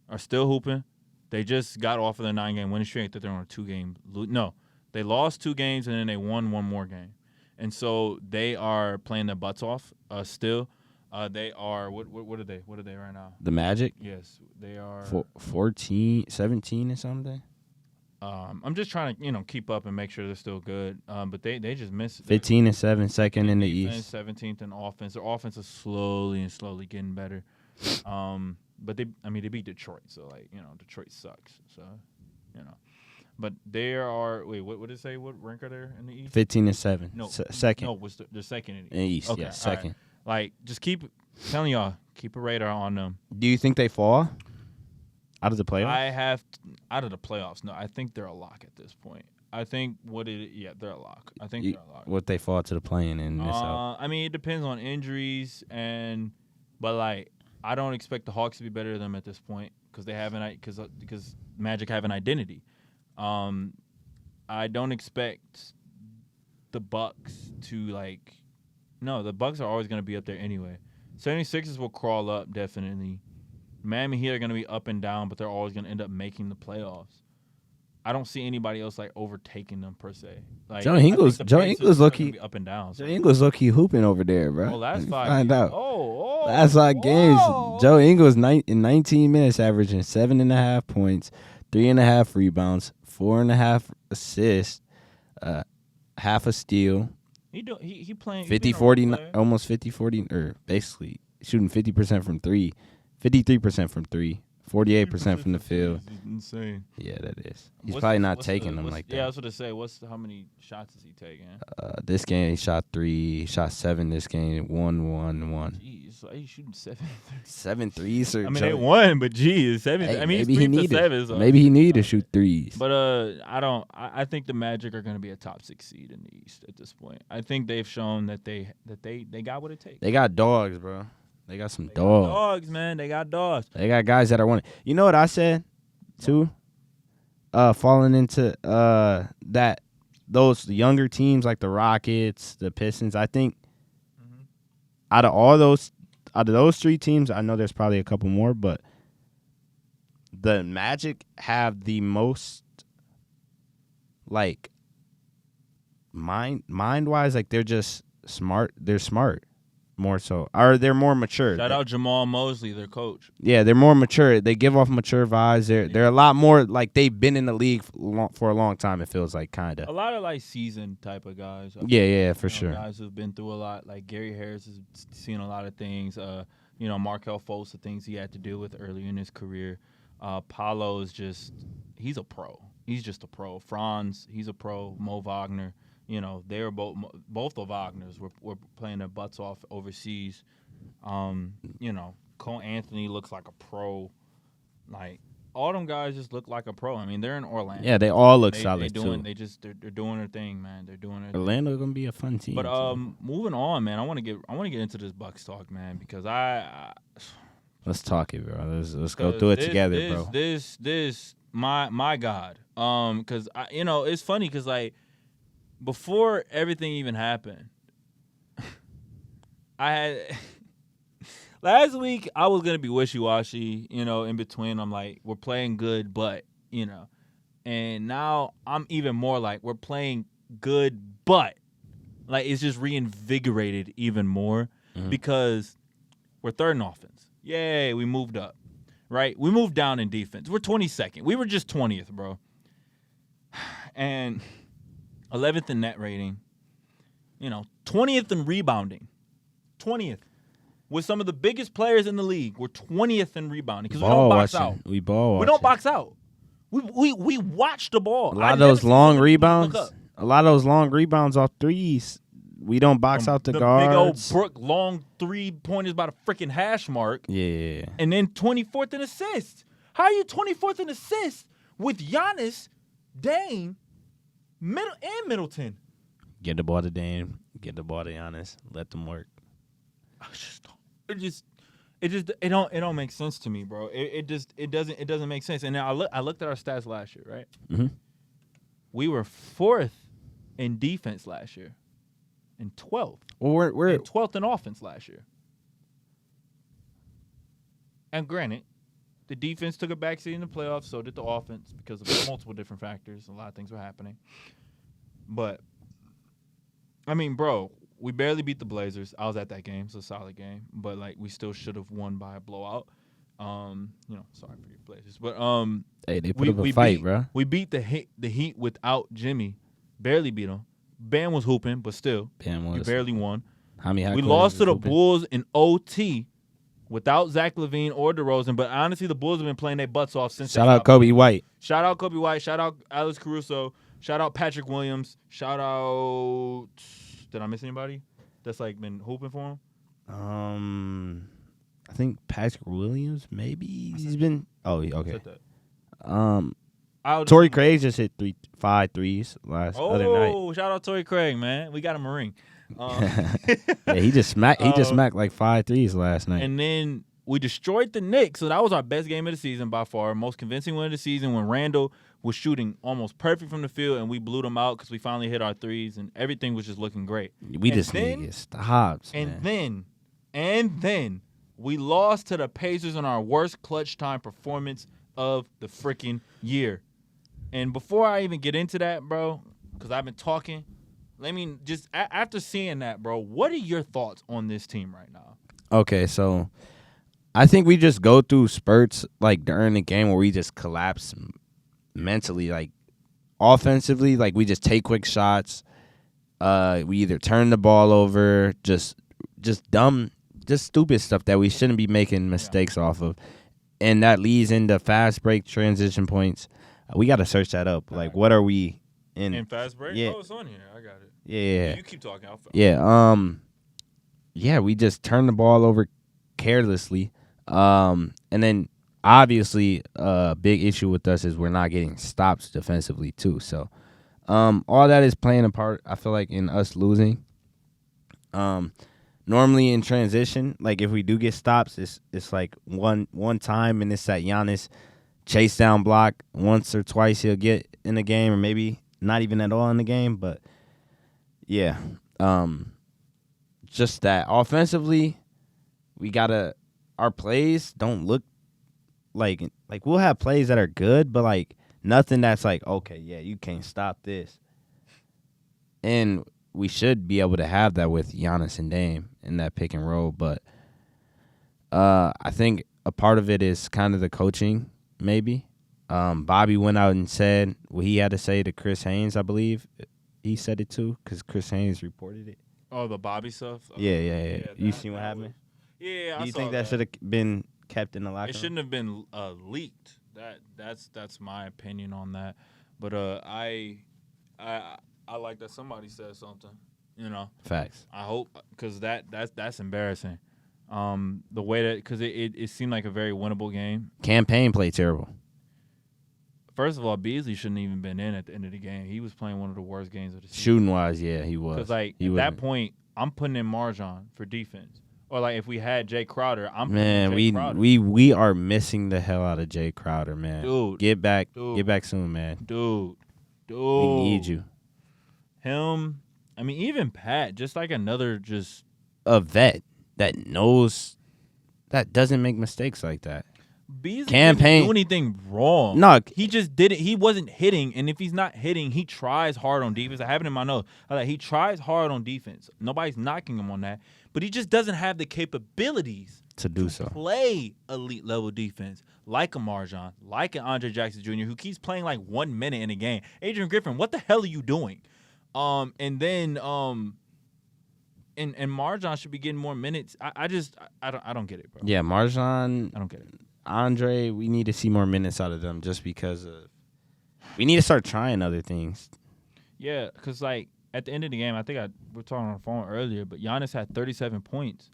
are still hooping. They just got off of their 9-game winning streak. That they're on a 2-game. No, they lost 2 games and then they won 1 more game, and so they are playing their butts off. Still, they are what are they? What are they right now? The Magic. Yes, they are 14, 17 or something. I'm just trying to keep up and make sure they're still good. But they just missed 15-7, second in the East. 17th in offense. Their offense is slowly getting better. But they beat Detroit, so Detroit sucks. So, but they are what did it say? What rank are they in the East? 15-7. No, second. No, they're second in the East. Okay, yeah, second. Right. Like, just keep telling y'all, keep a radar on them. Do you think they fall out of the playoffs? Out of the playoffs. No, I think they're a lock at this point. I think they're a lock. I think they're a lock. Would they fall to the play-in and miss out? It depends on injuries but like, I don't expect the Hawks to be better than them at this point because they haven't because Magic have an identity. I don't expect the Bucks to the Bucks are always going to be up there anyway. 76ers will crawl up definitely. Miami Heat are going to be up and down, but they're always going to end up making the playoffs. I don't see anybody else overtaking them per se. Joe Ingles low-key up and down. Joe Ingles low-key hooping over there, bro. Oh, last 5 find games. out. Last 5 games, Joe Ingles in 19 minutes averaging 7.5 points, 3.5 rebounds, 4.5 assists, half a steal. He playing 50-40, almost 50-40, or basically shooting 50% from 3, 53% from 3. 48% from the field. Insane. Yeah, that is. He's probably not taking them like that. Yeah, I was going to say, how many shots is he taking? This game he shot 3, he shot 7 this game, 1. Jeez, so he's shooting 7 threes. They won, but geez, 7. Hey, maybe he needed 7. So. Maybe he needed to shoot threes. But I think the Magic are going to be a top 6 seed in the East at this point. I think they've shown that they got what it takes. They got dogs, bro. They got some dogs. Dogs, man. They got dogs. They got guys that are winning. You know what I said, too? Falling into that those younger teams like the Rockets, the Pistons, I think out of those 3 teams, I know there's probably a couple more, but the Magic have the most mind-wise, they're just smart. They're smart. More so, or they're more mature. Shout out Jamal Mosley, their coach. Yeah, they're more mature. They give off mature vibes. They're a lot more they've been in the league for a long time. It feels like kind of a lot of seasoned type of guys. Yeah, for sure. Guys who've been through a lot. Like Gary Harris has seen a lot of things. Markelle Fultz, the things he had to deal with early in his career. Paolo is he's a pro. He's just a pro. Franz, he's a pro. Mo Wagner. They were both the Wagners were playing their butts off overseas. Cole Anthony looks like a pro. All them guys just look like a pro. They're in Orlando. Yeah, they all look solid too. They're doing their thing, man. They're doing it. Orlando's gonna be a fun team. But moving on, man. I want to get into this Bucks talk, man, because Let's talk it, bro. Let's go through it together, bro. My God. Because it's funny because like before everything even happened, I had last week I was gonna be wishy-washy, in between. I'm like, we're playing good, but and now I'm even more like we're playing good, but like it's just reinvigorated even more because we're third in offense. Yay, we moved up. Right? We moved down in defense. We're 22nd. We were just 20th, bro. And 11th in net rating. 20th in rebounding. 20th. With some of the biggest players in the league, we're 20th in rebounding because we don't box out. We ball watching. We don't box out. We watch the ball. A lot of those long rebounds. A lot of those long rebounds off threes. We don't box out the guards. Big old Brook long 3-pointers by the freaking hash mark. Yeah. And then 24th in assists. How are you 24th in assists with Giannis, Dame, and Middleton? Get the ball to Dame. Get the ball to Giannis. Let them work. It don't make sense to me, bro. It doesn't make sense. And then I looked at our stats last year, right? Mm-hmm. We were 4th in defense last year. And 12th. Well, we're 12th in offense last year. And granted, the defense took a backseat in the playoffs, so did the offense because of multiple different factors. A lot of things were happening. But, I mean, bro, we barely beat the Blazers. I was at that game. It's a solid game. But, like, we still should have won by a blowout. Sorry for your Blazers. But, hey, they put up a fight, bro. We beat the Heat without Jimmy. Barely beat them. Bam was hooping, but still, we barely won. We lost to the Bulls in OT without Zach LaVine or DeRozan, but honestly, the Bulls have been playing their butts off since. Shout out Kobe White. Shout out Kobe White. Shout out Alex Caruso. Shout out Patrick Williams. Shout out. Did I miss anybody that's like been hooping for him? I think Patrick Williams. Maybe he's been. Oh, okay. Torrey Craig just hit 5 threes other night. Oh, shout out Torrey Craig, man. We got him a ring. Yeah, he just smacked. He just smacked like 5 threes last night. And then we destroyed the Knicks, so that was our best game of the season by far, most convincing win of the season when Randall was shooting almost perfect from the field, and we blew them out because we finally hit our threes, and everything was just looking great. We just need to get stops, man. And then we lost to the Pacers in our worst clutch time performance of the freaking year. And before I even get into that, bro, because I've been talking, let me just after seeing that, bro, what are your thoughts on this team right now? Okay, so I think we just go through spurts like during the game where we just collapse mentally, like offensively, like we just take quick shots. We either turn the ball over, just dumb, just stupid stuff that we shouldn't be making mistakes off of, and that leads into fast break transition points. We got to search that up. Like, what are we in? In fast break? Yeah. Oh, it's on here. I got it. Yeah. You keep talking. Yeah, we just turn the ball over carelessly. And then, obviously, a big issue with us is we're not getting stops defensively, too. So, all that is playing a part, I feel like, in us losing. Normally in transition, like, if we do get stops, it's like one time, and it's that Giannis chase down block once or twice he'll get in the game, or maybe not even at all in the game. But yeah, just that offensively, our plays don't look like we'll have plays that are good, but like nothing that's like, okay, yeah, you can't stop this. And we should be able to have that with Giannis and Dame in that pick and roll, but I think a part of it is kind of the coaching. Maybe. Bobby went out and said what he had to say to Chris Haynes, I believe. He said it too because Chris Haynes reported it. Oh, the Bobby stuff? Yeah. You seen what happened? Yeah, Do you think that should have been kept in the locker room? It shouldn't have been leaked. That's my opinion on that. But I like that somebody said something. Facts. I hope because that's embarrassing. The way that because it seemed like a very winnable game. Campaign played terrible. First of all, Beasley shouldn't even been in at the end of the game. He was playing one of the worst games of the season. Shooting wise, yeah, he was. Because at that point, I'm putting in Marjon for defense. Or like if we had Jay Crowder, I'm Man, Jay Crowder. we are missing the hell out of Jay Crowder, man. Dude, get back soon, man. Dude, We need you. Him. I mean, even Pat, just like another a vet that knows that doesn't make mistakes like that. Beasley didn't do anything wrong. No, he just didn't. He wasn't hitting, and if he's not hitting, he tries hard on defense. I have it in my notes. He tries hard on defense. Nobody's knocking him on that, but he just doesn't have the capabilities to do so. Play elite level defense like a Marjan, like an Andre Jackson Jr., who keeps playing like 1 minute in a game. Adrian Griffin, what the hell are you doing? And Marjan should be getting more minutes. I don't get it, bro. Yeah, Marjan. I don't get it. Andre, we need to see more minutes out of them just because we need to start trying other things. Yeah, because, like, at the end of the game, I think we were talking on the phone earlier, but Giannis had 37 points,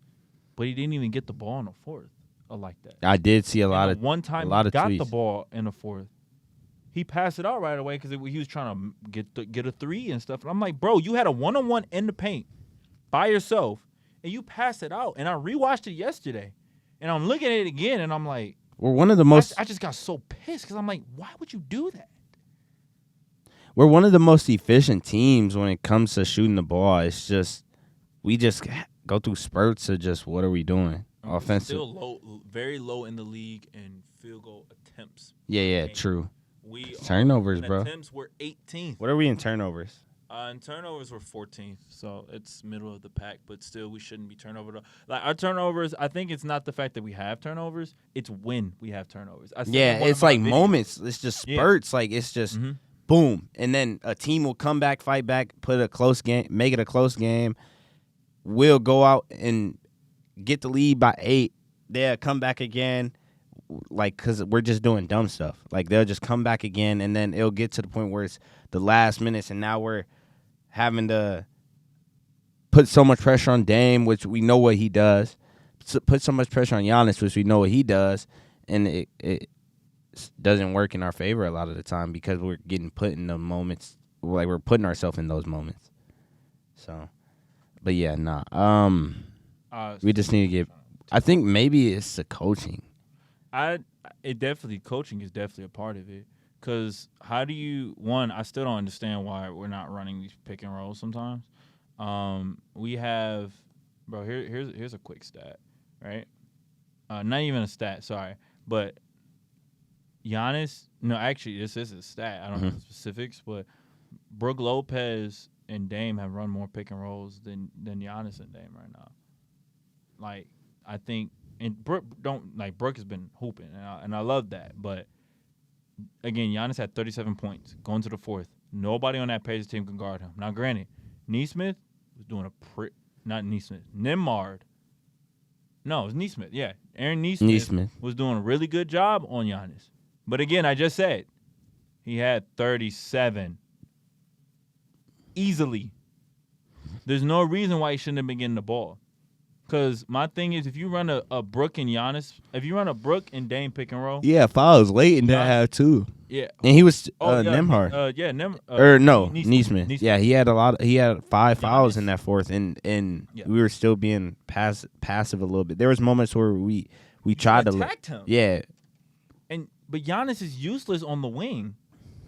but he didn't even get the ball in the fourth like that. I did see one time he got tweets. The ball in the fourth. He passed it out right away because he was trying to get a three and stuff. And I'm like, bro, you had a one-on-one in the paint by yourself, and you passed it out. And I rewatched it yesterday, and I'm looking at it again, and I'm like, we're one of the most. I just got so pissed because I'm like, why would you do that? We're one of the most efficient teams when it comes to shooting the ball. It's just we just go through spurts of just what are we doing? Offensive. Still low, very low in the league in field goal attempts. Yeah, true. We turnovers, bro. Attempts were 18th. What are we in turnovers? And turnovers were 14th, so it's middle of the pack. But still, we shouldn't be turnover. Like our turnovers, I think it's not the fact that we have turnovers; it's when we have turnovers. It's like moments. It's just spurts. Yeah. Like it's just boom, and then a team will come back, fight back, put a close game, make it a close game. We'll go out and get the lead by 8. They'll come back again, like because we're just doing dumb stuff. Like they'll just come back again, and then it'll get to the point where it's the last minutes, and now we're having to put so much pressure on Dame, which we know what he does. Put so much pressure on Giannis, which we know what he does, and it doesn't work in our favor a lot of the time because we're getting put in the moments, like we're putting ourselves in those moments. So, but yeah, we just need to get. I think maybe it's the coaching. Coaching is definitely a part of it. Because how do you I still don't understand why we're not running these pick and rolls sometimes. We have, bro. Here's a quick stat, right? Not even a stat, sorry, but Giannis. No, actually, this is a stat. I don't know the specifics, but Brook Lopez and Dame have run more pick and rolls than Giannis and Dame right now. Like I think, and Brook has been hooping, and I love that, but. Again, Giannis had 37 points going to the fourth. Nobody on that Pacers team can guard him. Now, granted, Nesmith was doing not Nesmith, Nembhard. No, it was Nesmith. Yeah, Aaron Nesmith was doing a really good job on Giannis. But again, I just said he had 37 easily. There's no reason why he shouldn't have been getting the ball. Because my thing is, if you run a Brook and Giannis, if you run a Brook and Dame pick and roll. Yeah, fouls late in that half, too. Yeah. And he was Nembhard. Nesmith. Yeah, he had 5 fouls in that fourth, and we were still being passive a little bit. There was moments where we tried to attacked him. Yeah. But Giannis is useless on the wing,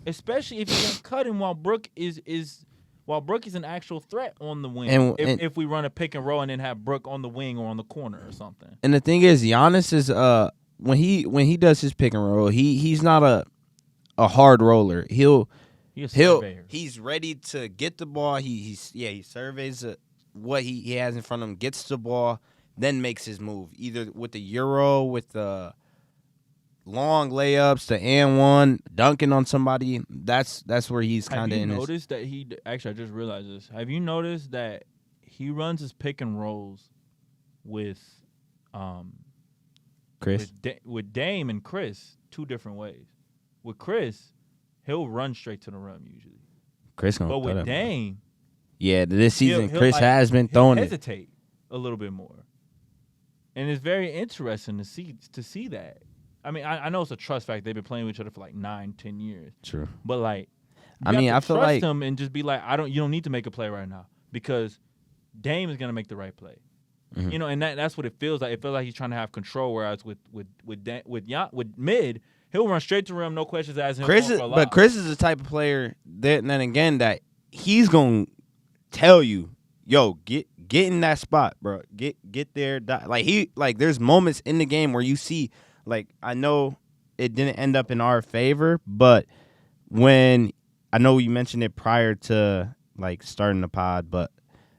especially if you don't cut him while Brook is an actual threat on the wing. If we run a pick and roll and then have Brook on the wing or on the corner or something. And the thing is, Giannis is when he does his pick and roll, he's not a hard roller. He's ready to get the ball. He surveys what he has in front of him, gets the ball, then makes his move either with the Euro, with the long layups, the and one, dunking on somebody. That's where he's kind of in. Have you noticed that he actually? I just realized this. Have you noticed that he runs his pick and rolls with Chris, with Dame and Chris 2 different ways. With Chris, he'll run straight to the rim usually. But with Dame, this season Chris has been throwing it. Hesitate a little bit more, and it's very interesting to see that. I mean, I know it's a trust fact. They've been playing with each other for like 9-10 years. True. But like, I feel trust like him and just be like, you don't need to make a play right now because Dame is gonna make the right play. You know, and that's what it feels like. It feels like he's trying to have control. Whereas with mid, he'll run straight to rim, no questions asked. Chris is the type of player that then again that he's gonna tell you, yo, get in that spot, bro. Get there. Like there's moments in the game where you see, like, I know it didn't end up in our favor, but when I know you mentioned it prior to like starting the pod, but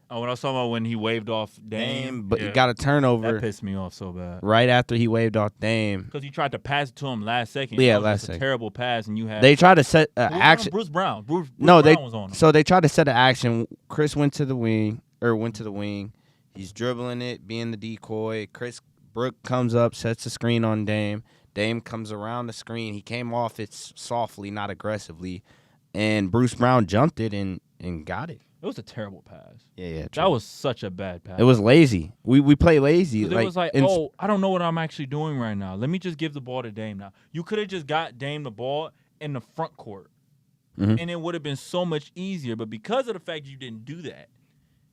when I was talking about when he waved off Dame, but he got a turnover. That pissed me off so bad. Right after he waved off Dame, because he tried to pass it to him last second. Yeah, that was last just second. A terrible pass, and you had they tried to set action. Bruce Brown. Bruce no, Brown they was on him. So they tried to set an action. Chris went to the wing. He's dribbling it, being the decoy. Chris Brook comes up, sets the screen on Dame. Dame comes around the screen. He came off it softly, not aggressively, and Bruce Brown jumped it and got it. It was a terrible pass. Yeah. That was such a bad pass. It was lazy. We play lazy. It was like, I don't know what I'm actually doing right now. Let me just give the ball to Dame now. You could have just got Dame the ball in the front court, and it would have been so much easier. But because of the fact you didn't do that,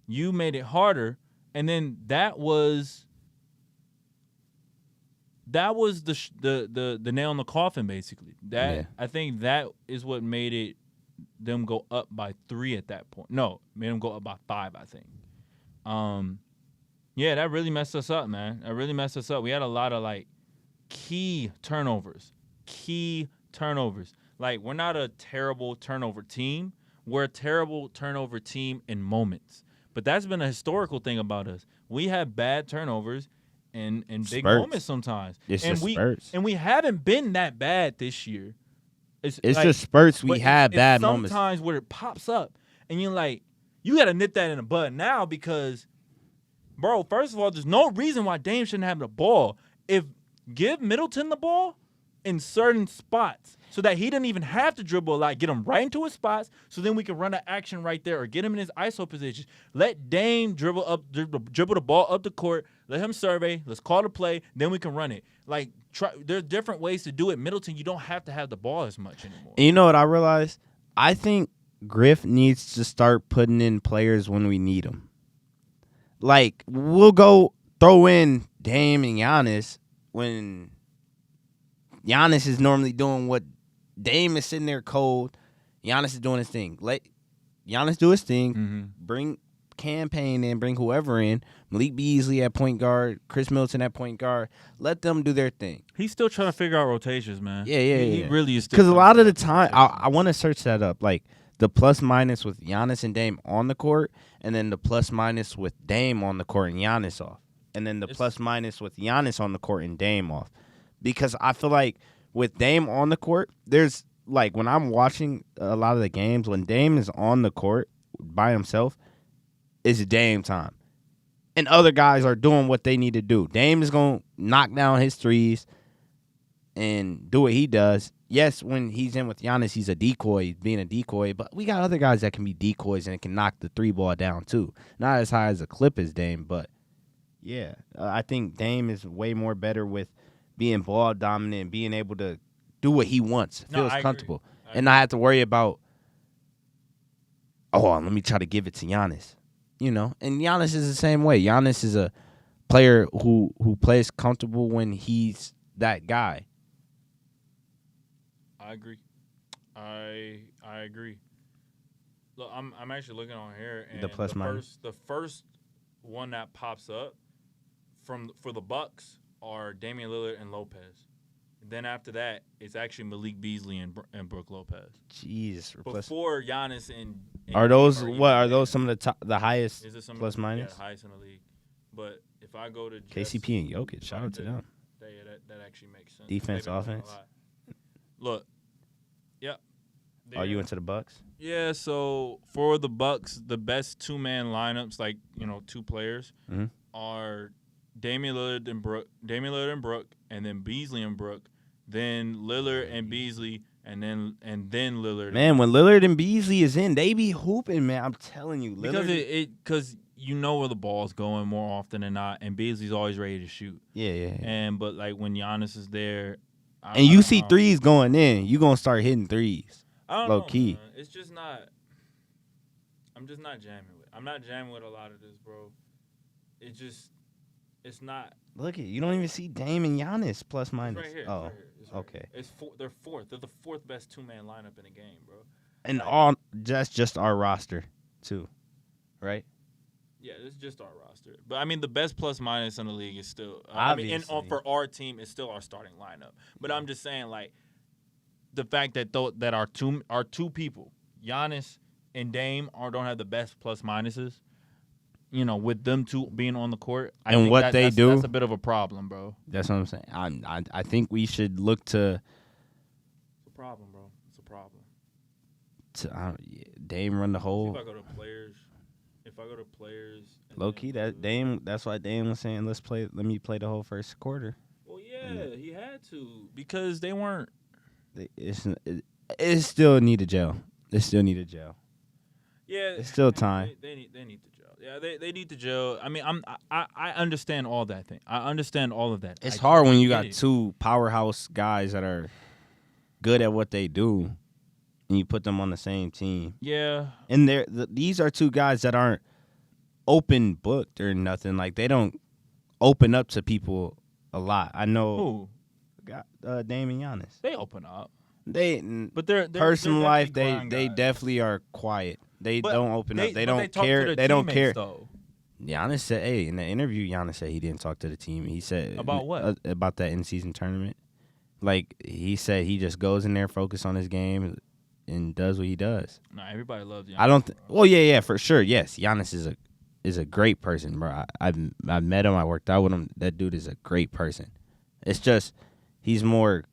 you made it harder. And then that was the nail in the coffin, basically. I think that is what made them go up by 3 at that point. No, made them go up by 5, I think. Yeah, that really messed us up, man. That really messed us up. We had a lot of like key turnovers. Like, we're not a terrible turnover team. We're a terrible turnover team in moments. But that's been a historical thing about us. We have bad turnovers in big moments sometimes. And we haven't been that bad this year. It's like, just spurts. We have bad moments. Sometimes where it pops up, and you're like, you got to nip that in the bud now because, bro, first of all, there's no reason why Dame shouldn't have the ball. Give Middleton the ball in certain spots so that he didn't even have to dribble a lot. Get him right into his spots so then we can run an action right there or get him in his ISO position. Let Dame dribble the ball up the court. Let him survey. Let's call the play. Then we can run it. Like, there's different ways to do it. Middleton, you don't have to have the ball as much anymore. And you know what I realized? I think Griff needs to start putting in players when we need them. Like, we'll go throw in Dame and Giannis when Giannis is normally doing what Dame is sitting there cold. Giannis is doing his thing. Let Giannis do his thing. Mm-hmm. Bring Campaign in. Bring whoever in. Malik Beasley at point guard. Chris Middleton at point guard. Let them do their thing. He's still trying to figure out rotations, man. Yeah. He really is. Because a lot of the time, I want to search that up. Like, the plus-minus with Giannis and Dame on the court, and then the plus-minus with Dame on the court and Giannis off. And then the plus-minus with Giannis on the court and Dame off. Because I feel like with Dame on the court, there's, like, when I'm watching a lot of the games, when Dame is on the court by himself, it's Dame time. And other guys are doing what they need to do. Dame is going to knock down his threes and do what he does. Yes, when he's in with Giannis, he's a decoy, he's being a decoy. But we got other guys that can be decoys and can knock the 3-ball down, too. Not as high as a clip as Dame, but, yeah. I think Dame is way more better with being ball dominant and being able to do what he wants. Feels comfortable. And not have to worry about, let me try to give it to Giannis. You know? And Giannis is the same way. Giannis is a player who plays comfortable when he's that guy. I agree. I agree. Look, I'm actually looking on here, and the first one that pops up for the Bucks are Damian Lillard and Lopez. Then after that, it's actually Malik Beasley and Brook Lopez. Jesus. Before Giannis and are those some of the highest plus minus? Yeah, the highest in the league. But if I go to KCP and Jokic, shout out to them. That actually makes sense. Defense, offense. Look, yeah. Are you into the Bucks? Yeah. So for the Bucks, the best 2-man lineups, like two players, are Damian Lillard and Brook, and then Beasley and Brook, then Lillard and Beasley, and then Lillard. Man, when Lillard and Beasley is in, they be hooping, man. I'm telling you, Lillard, because you know where the ball's going more often than not, and Beasley's always ready to shoot. Yeah. But like when Giannis is there, and you see threes going in, you gonna start hitting threes. Low key. Man. It's just not. I'm just not jamming with. I'm not jamming with a lot of this, bro. It just It's not. Look at you don't even see Dame and Giannis plus minus. Right here. Oh, right here. It's right okay. Here. They're fourth. They're the fourth best 2-man lineup in the game, bro. And like, all that's just our roster, too, right? Yeah, it's just our roster. But I mean, the best plus minus in the league is still. For our team, it's still our starting lineup. But I'm just saying, like, the fact that that our two people, Giannis and Dame, don't have the best plus minuses. You know, with them two being on the court, I think that's a bit of a problem, bro. That's what I'm saying. I think we should look to. It's a problem, bro. It's a problem. Dame run the whole. If I go to players, Low key, that's why Dame was saying, let me play the whole first quarter. Well, yeah, he had to because they weren't. It still need a gel. Yeah, it's still time. They need to gel. Yeah, they need to gel. I mean, I understand all that thing. I understand all of that. It's hard when you got two powerhouse guys that are good at what they do, and you put them on the same team. Yeah, and these are two guys that aren't open booked or nothing. Like they don't open up to people a lot. I know. Who? Dame and Giannis. They open up. But their personal life, they definitely are quiet. They don't open up. They don't care. They don't care. Though. Giannis said, "Hey, in the interview, Giannis said he didn't talk to the team. He said about what? About that in-season tournament. Like he said, he just goes in there, focus on his game, and does what he does. Nah, everybody loves Giannis. I don't. Well, yeah, for sure. Yes, Giannis is a great person, bro. I've met him. I worked out with him. That dude is a great person. It's just he's more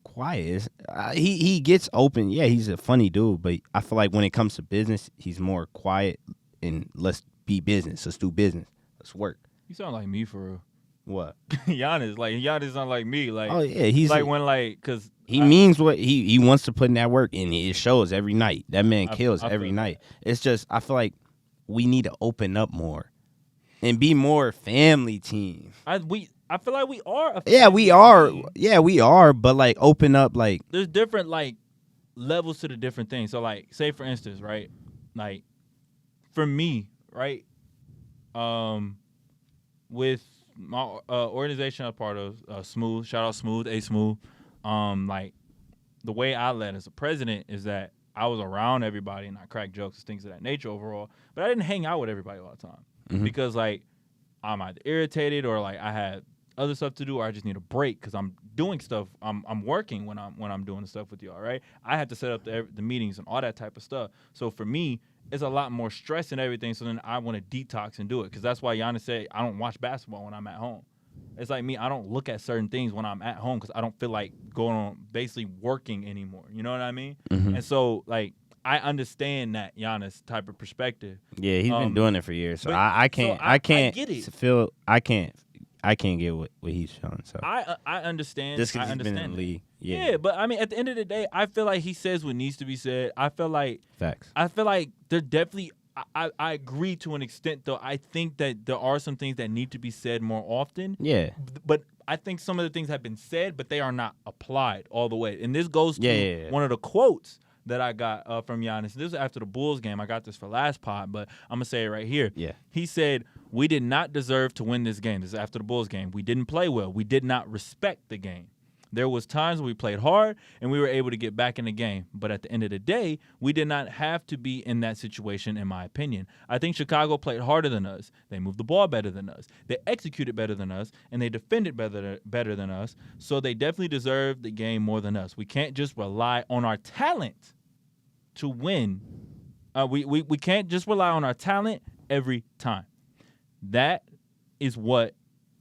quiet. He gets open. Yeah, he's a funny dude, but I feel like when it comes to business, he's more quiet and let's be business. Let's do business. Let's work. You sound like me for real. What? Giannis sound like me. Like, oh yeah, he's like because he means what he wants to put in that work, and it shows every night. That man kills every night. It's just I feel like we need to open up more and be more family team. I feel like we are. We are. Team. Yeah, we are. But like, open up. Like, there's different like levels to the different things. So like, say for instance, right? Like, for me, right? With my organization I'm part of, Smooth. Shout out Smooth, Smooth. Like, the way I led as a president is that I was around everybody and I cracked jokes and things of that nature overall. But I didn't hang out with everybody all the time because like I'm either irritated or like I had other stuff to do, or I just need a break because I'm doing stuff. I'm working when I'm doing the stuff with y'all, right? I had to set up the meetings and all that type of stuff. So for me, it's a lot more stress and everything. So then I want to detox and do it because that's why Giannis said I don't watch basketball when I'm at home. It's like me. I don't look at certain things when I'm at home because I don't feel like going on basically working anymore. You know what I mean? Mm-hmm. And so like I understand that Giannis type of perspective. Yeah, he's been doing it for years. So I can't get it. I can't get what he's showing. So I understand. Just because he's been in the league. Yeah, but I mean, at the end of the day, I feel like he says what needs to be said. I feel like facts. I feel like they're definitely. I agree to an extent, though. I think that there are some things that need to be said more often. Yeah. But I think some of the things have been said, but they are not applied all the way. And this goes to one of the quotes that I got from Giannis. This was after the Bulls game. I got this for last pod, but I'm going to say it right here. Yeah. He said, "We did not deserve to win this game." This is after the Bulls game. "We didn't play well. We did not respect the game. There was times we played hard and we were able to get back in the game. But at the end of the day, we did not have to be in that situation, in my opinion. I think Chicago played harder than us. They moved the ball better than us. They executed better than us, and they defended better than us. So they definitely deserve the game more than us. We can't just rely on our talent to win. We can't just rely on our talent every time." That is what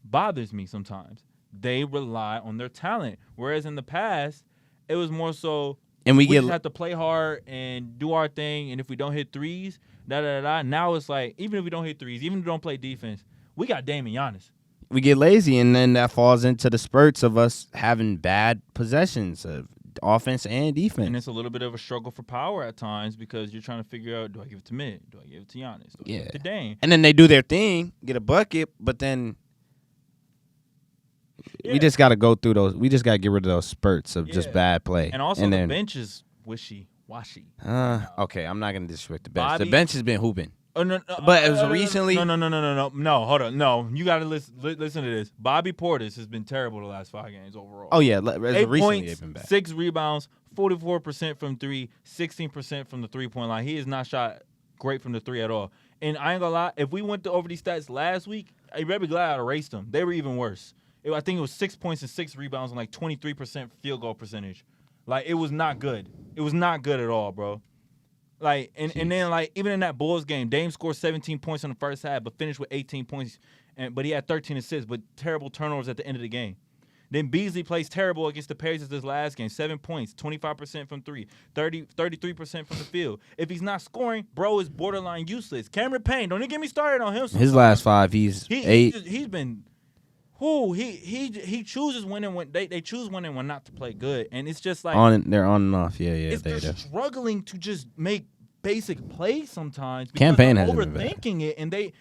bothers me sometimes. They rely on their talent, whereas in the past, it was more so we just have to play hard and do our thing, and if we don't hit threes, da-da-da-da. Now it's like, even if we don't hit threes, even if we don't play defense, we got Dame and Giannis. We get lazy, and then that falls into the spurts of us having bad possessions of offense and defense. And it's a little bit of a struggle for power at times because you're trying to figure out, do I give it to mid? Do I give it to Giannis? Do I give it to Dame? And then they do their thing, get a bucket, but then we just got to go through those. We just got to get rid of those spurts of just bad play. And also the bench is wishy-washy. Okay, I'm not going to disrespect the bench. The bench has been hooping. Oh, no, But it was recently. No, hold on. No, you got to listen to this. Bobby Portis has been terrible the last 5 games overall. Oh, yeah. 8 Recently, points, they've been bad. 6 rebounds, 44% from 3, 16% from the 3-point line. He has not shot great from the 3 at all. And I ain't going to lie, if we went over these stats last week, you better be glad I erased them. They were even worse. I think it was 6 points and 6 rebounds and like 23% field goal percentage. Like, it was not good. It was not good at all, bro. Like, and then, like, even in that Bulls game, Dame scored 17 points in the first half, but finished with 18 points. But he had 13 assists, but terrible turnovers at the end of the game. Then Beasley plays terrible against the Pacers this last game. 7 points, 25% from 3, 33% from the field. If he's not scoring, bro is borderline useless. Cameron Payne, don't even get me started on him. His last 5, he's 8. He's been he chooses when and when they choose when and when not to play good, and it's just like they're on and off. Yeah, they're struggling to just make basic plays sometimes. Campaign they're has overthinking it, and they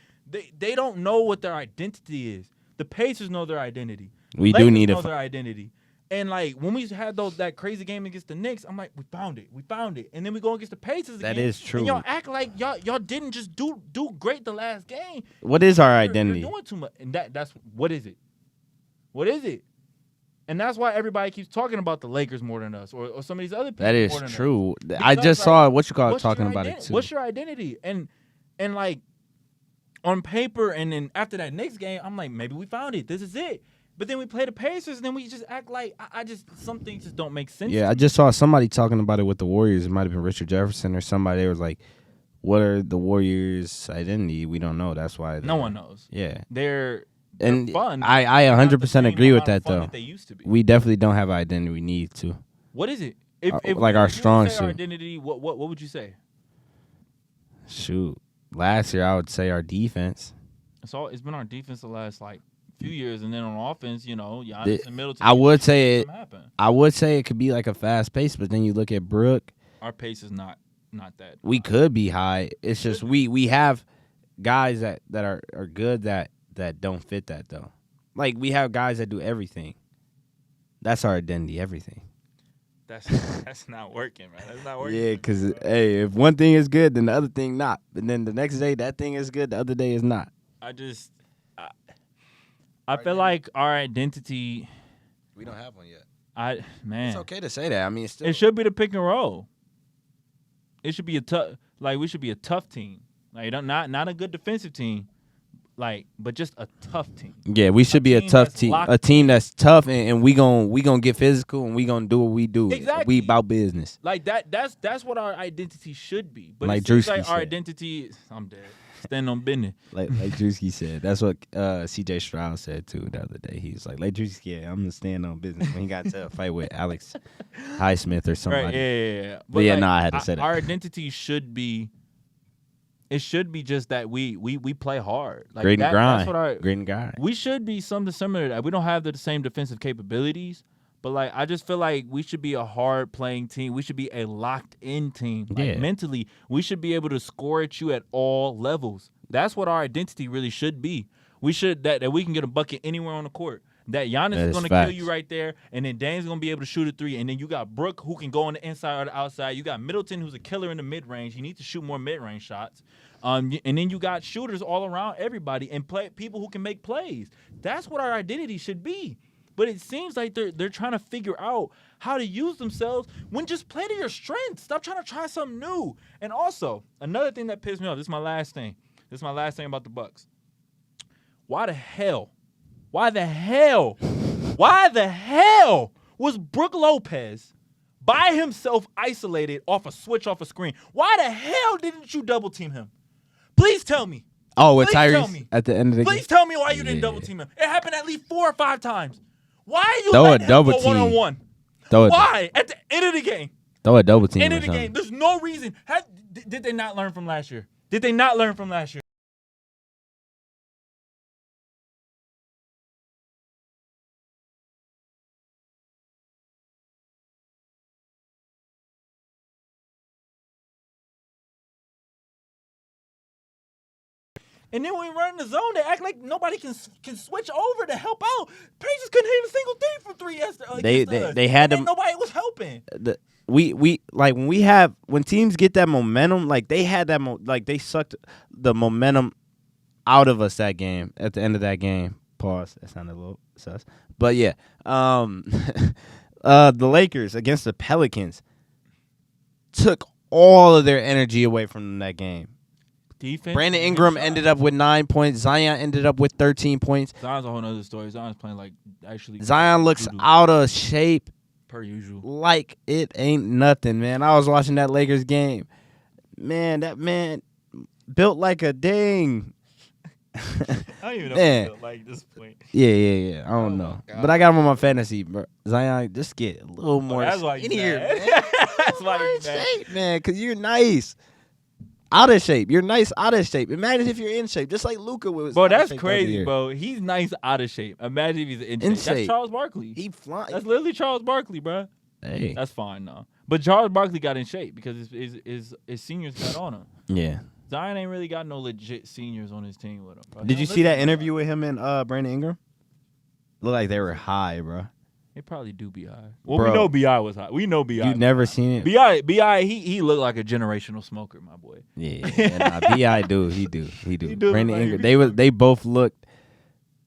don't know what their identity is. The Pacers know their identity. We Lakers do need know their identity. And like when we had that crazy game against the Knicks, I'm like, we found it, and then we go against the Pacers again. That is true. And y'all act like y'all didn't just do great the last game. What is our identity? You're doing too much, and that's what is it? What is it? And that's why everybody keeps talking about the Lakers more than us, or some of these other people. That is more than true. Us. I just saw talking about it too. What's your identity? And like on paper, and then after that Knicks game, I'm like, maybe we found it. This is it. But then we play the Pacers, and then we just act like some things just don't make sense. Yeah, I just saw somebody talking about it with the Warriors. It might have been Richard Jefferson or somebody. They was like, "What are the Warriors' identity? We don't know. That's why no one knows." Yeah, they're fun. I 100% agree with that though. They used to be. We definitely don't have identity. We need to. What is it? If our strong suit. Our identity. What would you say? Shoot, last year I would say our defense. It's been our defense the last like few years, and then on offense, Giannis and Middleton. I would say it could be like a fast pace, but then you look at Brook. Our pace is not that. We could be high. It's just we have guys that are good that don't fit that though. Like we have guys that do everything. That's our identity, everything. That's not working, man. That's not working. Yeah, because if one thing is good, then the other thing not. And then the next day that thing is good, the other day is not. I feel like our identity. We don't have one yet. It's okay to say that. I mean, it should be the pick and roll. It should be we should be a tough team. Like not a good defensive team. Like, but just a tough team. Yeah, we should be a tough team. A team that's tough, and we gonna get physical, and we gonna do what we do. Exactly. We about business. Like that's what our identity should be. But like it seems Drewski like our said. identity. I'm dead. Stand on business. Like Drewski said. That's what C.J. Stroud said too the other day. He's like Drewski, yeah, I'm gonna stand on business. When he got to a fight with Alex Highsmith or somebody. Right, yeah. But yeah, I had to say that. Our identity should be. It should be just that we play hard. Like grit and grind. That's what grit and grind. We should be something similar to that. We don't have the same defensive capabilities, but like I just feel like we should be a hard playing team. We should be a locked in team. Like mentally, we should be able to score at you at all levels. That's what our identity really should be. We should that we can get a bucket anywhere on the court. That Giannis is going to kill you right there, and then Dame's going to be able to shoot a 3, and then you got Brook who can go on the inside or the outside. You got Middleton who's a killer in the mid-range. He needs to shoot more mid-range shots. And then you got shooters all around everybody and people who can make plays. That's what our identity should be. But it seems like they're trying to figure out how to use themselves when just play to your strengths. Stop trying to try something new. And also, another thing that pissed me off, this is my last thing. This is my last thing about the Bucks. Why the hell was Brook Lopez by himself isolated off a switch off a screen? Why the hell didn't you double team him? Please tell me. Oh, with Tyrese at the end of the game? Please tell me why you didn't double team him. It happened at least 4 or 5 times. Why are you letting him go one-on-one? Why? At the end of the game. Throw a double team. End of the game. There's no reason. Did they not learn from last year? And then when we run in the zone, they act like nobody can switch over to help out. Pacers couldn't hit a single thing from 3 yesterday. They had them. Nobody was helping. we like when teams get that momentum, like they had that like they sucked the momentum out of us that game at the end of that game. Pause. That sounded a little sus. But yeah. The Lakers against the Pelicans took all of their energy away from that game. Defense. Brandon Ingram ended up with 9 points. Zion ended up with 13 points. Zion's a whole nother story. Zion's playing like actually. Zion looks out of shape. Per usual. Like it ain't nothing, man. I was watching that Lakers game. Man, that man built like a dang. I don't even know what it feels like at this point. Yeah. I don't know. But I got him on my fantasy, bro. Zion, just get a little more in here, man. That's why you're shape, man, because you're nice. Out of shape. You're nice out of shape. Imagine if you're in shape, just like Luka was. Bro, that's crazy, bro. He's nice out of shape. Imagine if he's in shape. That's Charles Barkley. He flying. That's literally Charles Barkley, bro. Hey. That's fine, though. But Charles Barkley got in shape because his seniors got on him. Yeah. Zion ain't really got no legit seniors on his team with him, bro. Did you see that interview with him and Brandon Ingram? Looked like they were high, bro. They probably do be high. Well, Bro, we know B.I. was high. We know B.I. You never seen it? B.I. He looked like a generational smoker, my boy. Yeah, B.I. do. He do. He do Brandon like Ingram. They both looked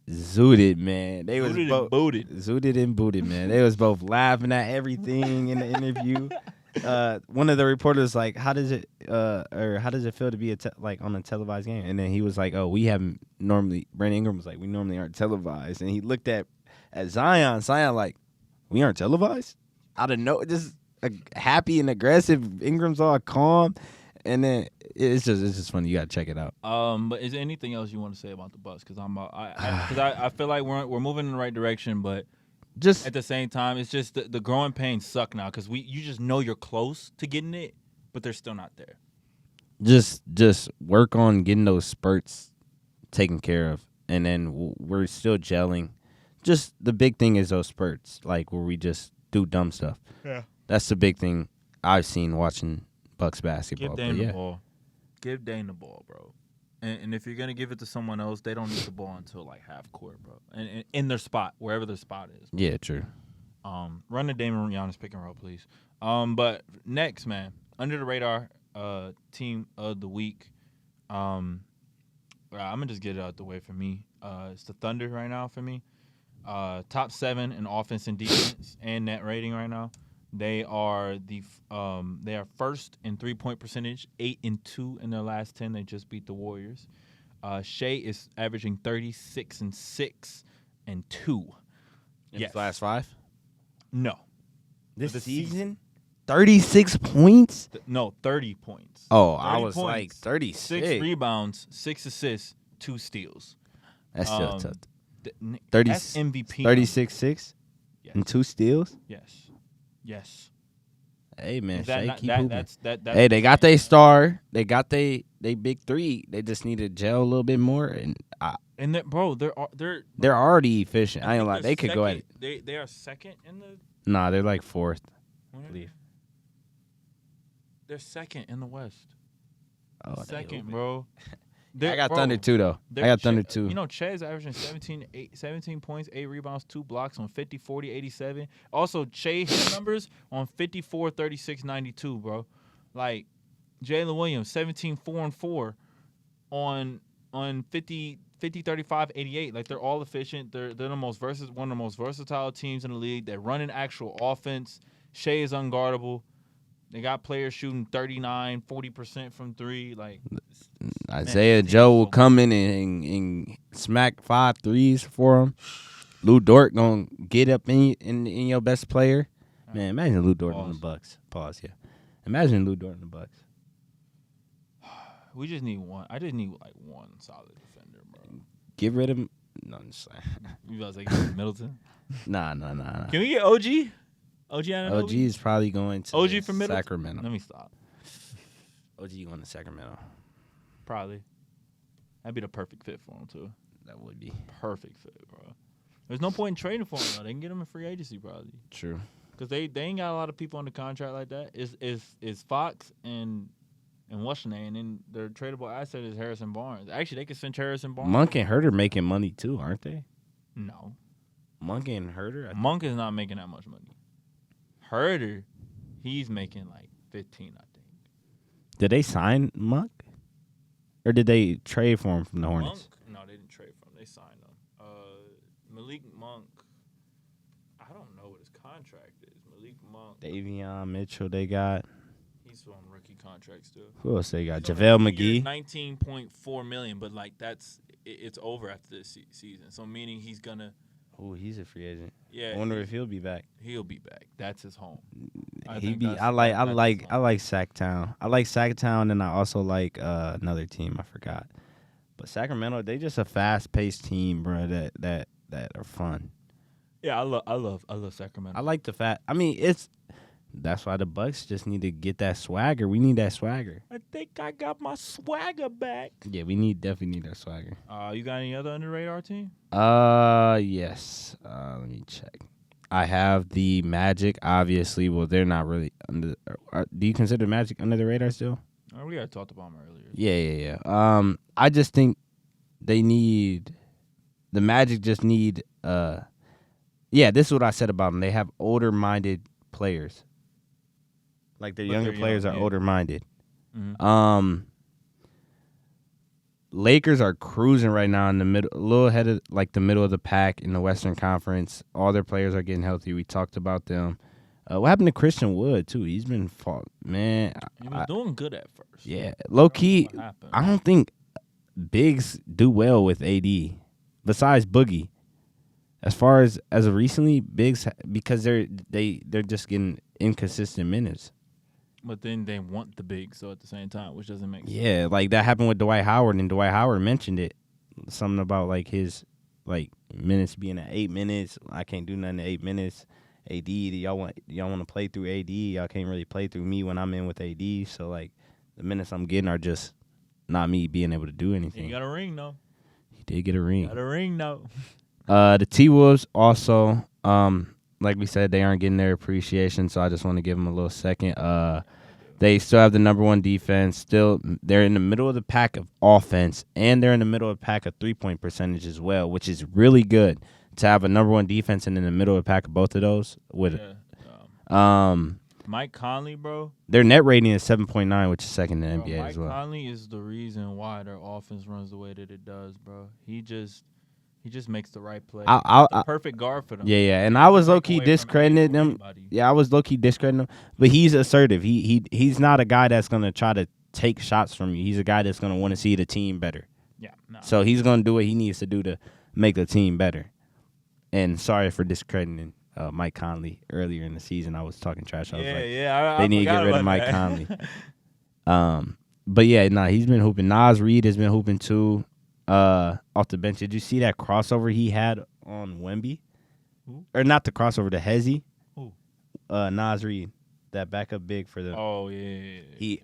zooted, man. They was Zooted both and booted. Zooted and booted, man. They was both laughing at everything in the interview. One of the reporters like, how does it feel to be on a televised game? And then he was like, oh, we haven't normally. Brandon Ingram was like, we normally aren't televised. And he looked at Zion like, we aren't televised? I don't know, just happy and aggressive. Ingram's all calm, and then it's just funny. You gotta check it out. But is there anything else you want to say about the Bucks? Because I feel like we're moving in the right direction, but just at the same time, it's just the growing pains suck now because you just know you're close to getting it, but they're still not there. Just work on getting those spurts taken care of, and then we're still gelling. Just the big thing is those spurts, like where we just do dumb stuff. Yeah, that's the big thing I've seen watching Bucks basketball. Give Dane the ball. Give Dane the ball, bro. And if you're gonna give it to someone else, they don't need the ball until like half court, bro. And in their spot, wherever their spot is. Bro. Yeah, true. Run the Damon Giannis pick and roll, please. But next, man, under the radar, team of the week. I'm gonna just get it out the way for me. It's the Thunder right now for me. Top 7 in offense and defense and net rating right now. They are first in 3-point percentage, 8-2 in their last 10. They just beat the Warriors. Shea is averaging 36 and 6 and 2. Yes. Last 5? No. This season? 36 points? No, 30 points. Oh, 30 I was points, like 36. 6 rebounds, 6 assists, 2 steals. That's still tough. 30, that's MVP. 36-6 and 2 steals? Yes. Hey, man, Shea keep moving. Hey, they got their star. They got they big 3. They just need to gel a little bit more. And they're already efficient. I ain't lie. They could go at it. They are second in the. Nah, they're like 4th. I believe. They're second in the West. Oh, second, bro. I got Thunder too, though. I got Thunder too. You know, Che's averaging 17 points, 8 rebounds, 2 blocks on 50, 40, 87. Also, Che hit numbers on 54, 36, 92, bro. Like, Jalen Williams, 17, 4 and 4 on 50, 35, 88. Like, they're all efficient. They're one of the most versatile teams in the league. They're running actual offense. Shea is unguardable. They got players shooting 39, 40% from 3. Like Isaiah Joe will come in and smack 5 threes for him. Lou Dort gonna get up in your best player. Man, imagine Lou Dort on the Bucks. Pause. Yeah, imagine Lou Dort on the Bucks. We just need one. I just need like one solid defender, bro. Get rid of him. No, I'm just saying. You guys like Middleton? Nah. Can we get OG? OG is probably going to OG from Sacramento. Let me stop. OG going to Sacramento. Probably. That'd be the perfect fit for him, too. That would be. Perfect fit, bro. There's no point in trading for him, though. They can get him in free agency, probably. True. Because they ain't got a lot of people on the contract like that. It's Fox and what's your name? And their tradable asset is Harrison Barnes. Actually, they could send Harrison Barnes. Monk and Herter making money, too, aren't they? No. Monk and Herter? Monk is not making that much money. Herter, He's making like 15, I think. Did they sign Monk? Or did they trade for him from the Hornets? Monk? No, they didn't trade for him. They signed him. Malik Monk, I don't know what his contract is. Malik Monk. Davion Mitchell they got. He's on rookie contract still. Who else they got? So JaVale McGee. $19.4 million, but like it's over after this season. So meaning he's gonna. Oh, he's a free agent. Yeah. I wonder if he'll be back. He'll be back. That's his home. I like Sacktown. I like Sacktown, and I also like another team. I forgot. But Sacramento, they just a fast-paced team, bro. That are fun. Yeah, I love Sacramento. I like the fact. I mean, that's why the Bucks just need to get that swagger. We need that swagger. I think I got my swagger back. Yeah, we definitely need that swagger. You got any other under radar team? Yes. Let me check. I have the Magic. Obviously, well, they're not really under. Do you consider Magic under the radar still? We had talked about them earlier. Yeah. I just think they need. The Magic just need. Yeah, this is what I said about them. They have older-minded players. Like their younger players are older-minded. Mm-hmm. Lakers are cruising right now in the middle, a little ahead of like the middle of the pack in the Western Conference. All their players are getting healthy. We talked about them. What happened to Christian Wood too? He's been fought, man. He was doing good at first. Yeah, low key. I don't think bigs do well with AD. Besides Boogie, as far as of recently, bigs because they're just getting inconsistent minutes. But then they want the big, so at the same time, which doesn't make sense. Yeah, like that happened with Dwight Howard, and Dwight Howard mentioned it. Something about like his like minutes being at 8 minutes. I can't do nothing in 8 minutes. AD, y'all want to play through AD. Y'all can't really play through me when I'm in with AD. So like the minutes I'm getting are just not me being able to do anything. He got a ring though. He did get a ring. Got a ring though. The T-Wolves also, like we said, they aren't getting their appreciation. So I just want to give them a little second. They still have the number one defense. Still, they're in the middle of the pack of offense, and they're in the middle of the pack of 3-point percentage as well, which is really good to have a number one defense and in the middle of the pack of both of those. With Mike Conley, bro. Their net rating is 7.9, which is second in the NBA as well. Mike Conley is the reason why their offense runs the way that it does, bro. He just makes the right play. The perfect guard for them. Yeah. And I was low-key discrediting them. Yeah, I was low-key discrediting him. But he's assertive. He's not a guy that's going to try to take shots from you. He's a guy that's going to want to see the team better. Yeah. No. So he's going to do what he needs to do to make the team better. And sorry for discrediting Mike Conley earlier in the season. I was talking trash. I was they need to get rid of Mike Conley. But yeah, he's been hooping. Nas Reed has been hooping too. Off the bench. Did you see that crossover he had on Wemby? Who? Or not the crossover, the Hezzy? Who? Nas Reed, that backup big for the. Oh yeah.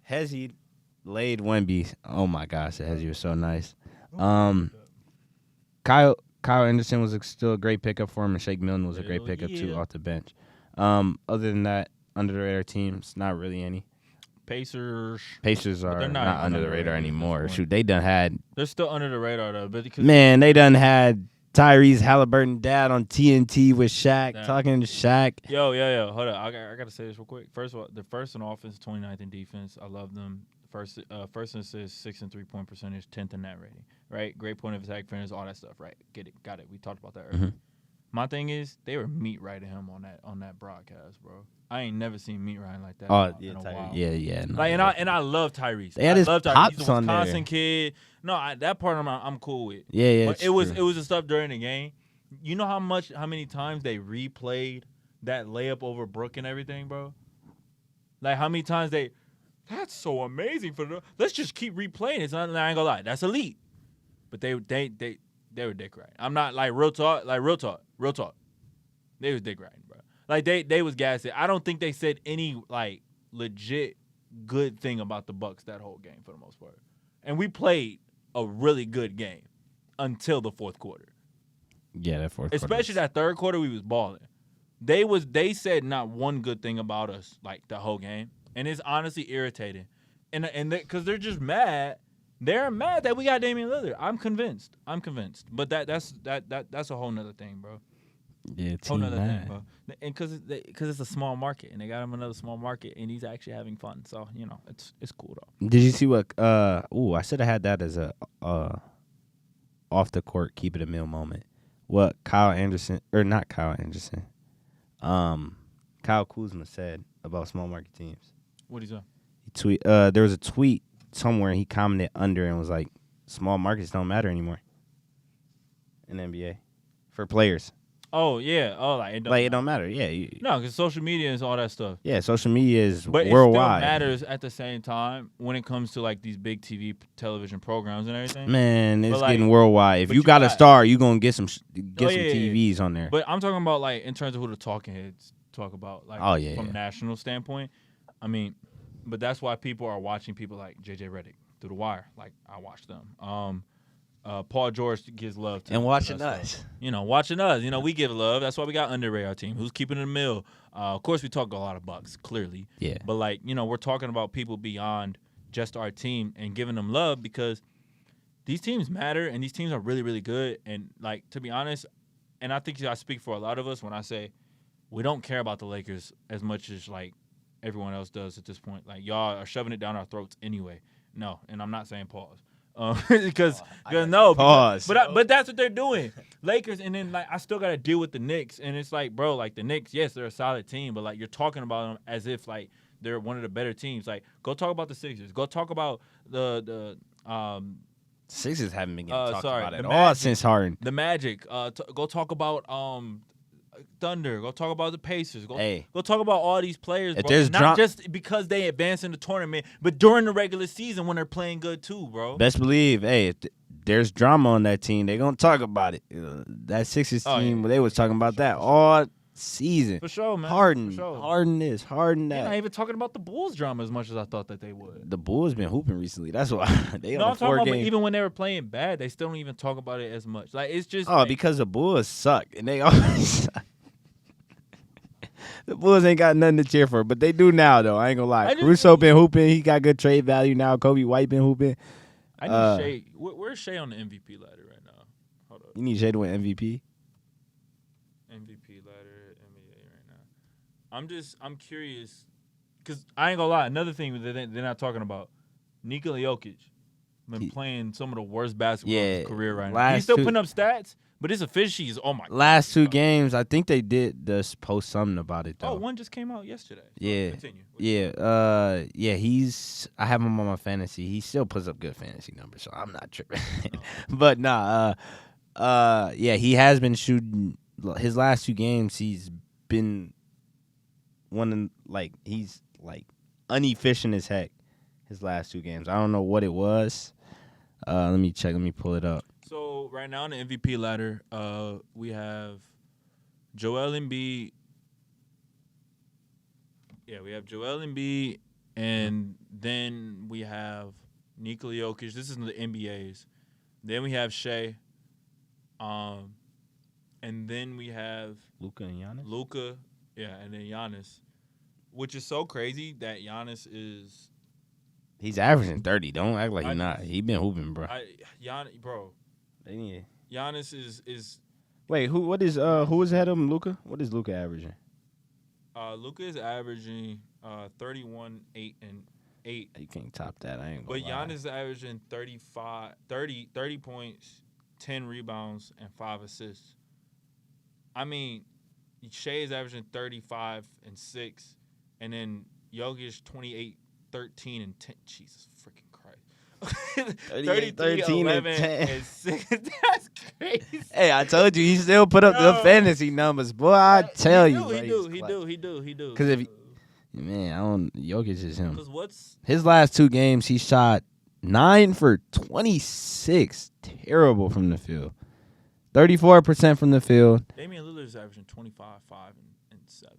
Hezzy laid Wemby. Oh my gosh, the Hezzy was so nice. Kyle Anderson was still a great pickup for him, and Shake Milton was a great pickup too off the bench. Other than that, under the radar teams, not really any. Pacers are not under the radar anymore. Shoot, they done had. They're still under the radar though, but because they done had Tyrese Halliburton dad on TNT with Shaq, talking to Shaq. Yo, hold up, I gotta say this real quick. First of all, they're first in offense, 29th in defense. I love them. First in assists, 6 and 3-point percentage, 10th in net rating. Right, great point of attack, finish, all that stuff. Right, got it. We talked about that earlier. Mm-hmm. My thing is, they were meat riding him on that broadcast, bro. I ain't never seen meat riding like that. In a while. Yeah. No, and I love Tyrese. They had his pops He's a on Wisconsin there. kid. No, that part I'm cool with. Yeah. But it was the stuff during the game. You know how many times they replayed that layup over Brook and everything, bro. Like how many times that's so amazing let's just keep replaying it. I ain't gonna lie, that's elite. But they were dick riding. I'm not like real talk. They was dick riding, bro. Like they was gassing. I don't think they said any like legit good thing about the Bucks that whole game for the most part. And we played a really good game until the fourth quarter. Yeah, that fourth quarter. Especially that third quarter, we was balling. They said not one good thing about us like the whole game, and it's honestly irritating. And because they're just mad. They're mad that we got Damian Lillard. I'm convinced. But that's a whole nother thing, bro. Yeah, Whole nother thing, bro. And because it's a small market, and they got him another small market, and he's actually having fun. So it's cool though. Did you see what? I should have had that as a off the court keep it a meal moment. What Kyle Anderson or not Kyle Anderson, Kyle Kuzma said about small market teams. What he say? There was a tweet somewhere he commented under and was like, small markets don't matter anymore in the NBA for players. Oh yeah. Oh, it don't matter. Yeah. No, because social media is all that stuff. Yeah, social media is but worldwide. It still matters at the same time when it comes to like these big television programs and everything. Man, it's getting worldwide. If you got a star, you gonna get some TVs on there. But I'm talking about like in terms of who the talking heads talk about, like from national standpoint. I mean, but that's why people are watching people like JJ Redick through the wire. Like I watch them. Paul George gives love to and watching us. Watching us. We give love. That's why we got under our team. Who's keeping it in the mill? Of course, we talk a lot of Bucks, clearly. Yeah. But we're talking about people beyond just our team and giving them love because these teams matter and these teams are really, really good. And to be honest, and I think I speak for a lot of us when I say we don't care about the Lakers as much as everyone else does at this point. Y'all are shoving it down our throats anyway. No, and I'm not saying pause. Because pause. But that's what they're doing, Lakers, and then I still gotta deal with the Knicks, and it's the Knicks, yes, they're a solid team, but you're talking about them as if they're one of the better teams. Go talk about the Sixers. Go talk about the Sixers haven't been getting talked about at all Magic, since Harden. The Magic. Go talk about Thunder. Go talk about the Pacers. Go talk about all these players, bro. Not just because they advance in the tournament, but during the regular season when they're playing good too, bro. Best believe, if there's drama on that team, they're going to talk about it. That Sixers team, they was talking about that all season. For sure, man. Harden. For sure. Harden this, Harden that. They're not even talking about the Bulls drama as much as I thought that they would. The Bulls been hooping recently. That's why. I'm talking about even when they were playing bad, they still don't even talk about it as much. It's just because the Bulls suck, and they always suck. The Bulls ain't got nothing to cheer for, but they do now, though. I ain't gonna lie. Russo been hooping. He got good trade value now. Kobe White been hooping. I need Shea. Where's Shea on the MVP ladder right now? Hold up. You need Shea to win MVP? MVP ladder, NBA right now. I'm curious, because I ain't gonna lie. Another thing that they're not talking about, Nikola Jokic been playing some of the worst basketball of his career right now. He's still putting up stats. But his efficiency is, oh my God. Last two games, I think they did just post something about it, though. Oh, one just came out yesterday. Yeah. Continue. Yeah, I have him on my fantasy. He still puts up good fantasy numbers, so I'm not tripping. But he has been shooting. His last two games, he's been he's inefficient as heck. His last two games. I don't know what it was. Let me check. Let me pull it up. So right now on the MVP ladder, we have Joel Embiid. Yeah, we have Joel Embiid, and then we have Nikola Jokic. This is the NBA's. Then we have Shea. And then we have Luka and Giannis. And then Giannis, which is so crazy that Giannis is. He's averaging 30. Don't act like he's not. He been hooping, bro. Giannis, bro. Yeah. Giannis is. Wait, who is ahead of him? Luka. What is Luka averaging? Luka is averaging 31, 8, and 8. You can't top that. I ain't gonna lie. But Giannis is averaging 30 points, 10 rebounds, and 5 assists. I mean, Shea is averaging 35 and 6, and then Jokic 28, 13, and 10. Jesus freaking Christ. 13, 11, 10. And 6. That's crazy. Hey, I told you, he still put up the fantasy numbers, boy. I tell you. He do. Because Jokic is him. Because his last two games, he shot 9 for 26. Terrible from the field. 34% from the field. Damian Lillard is averaging 25, 5, and 7.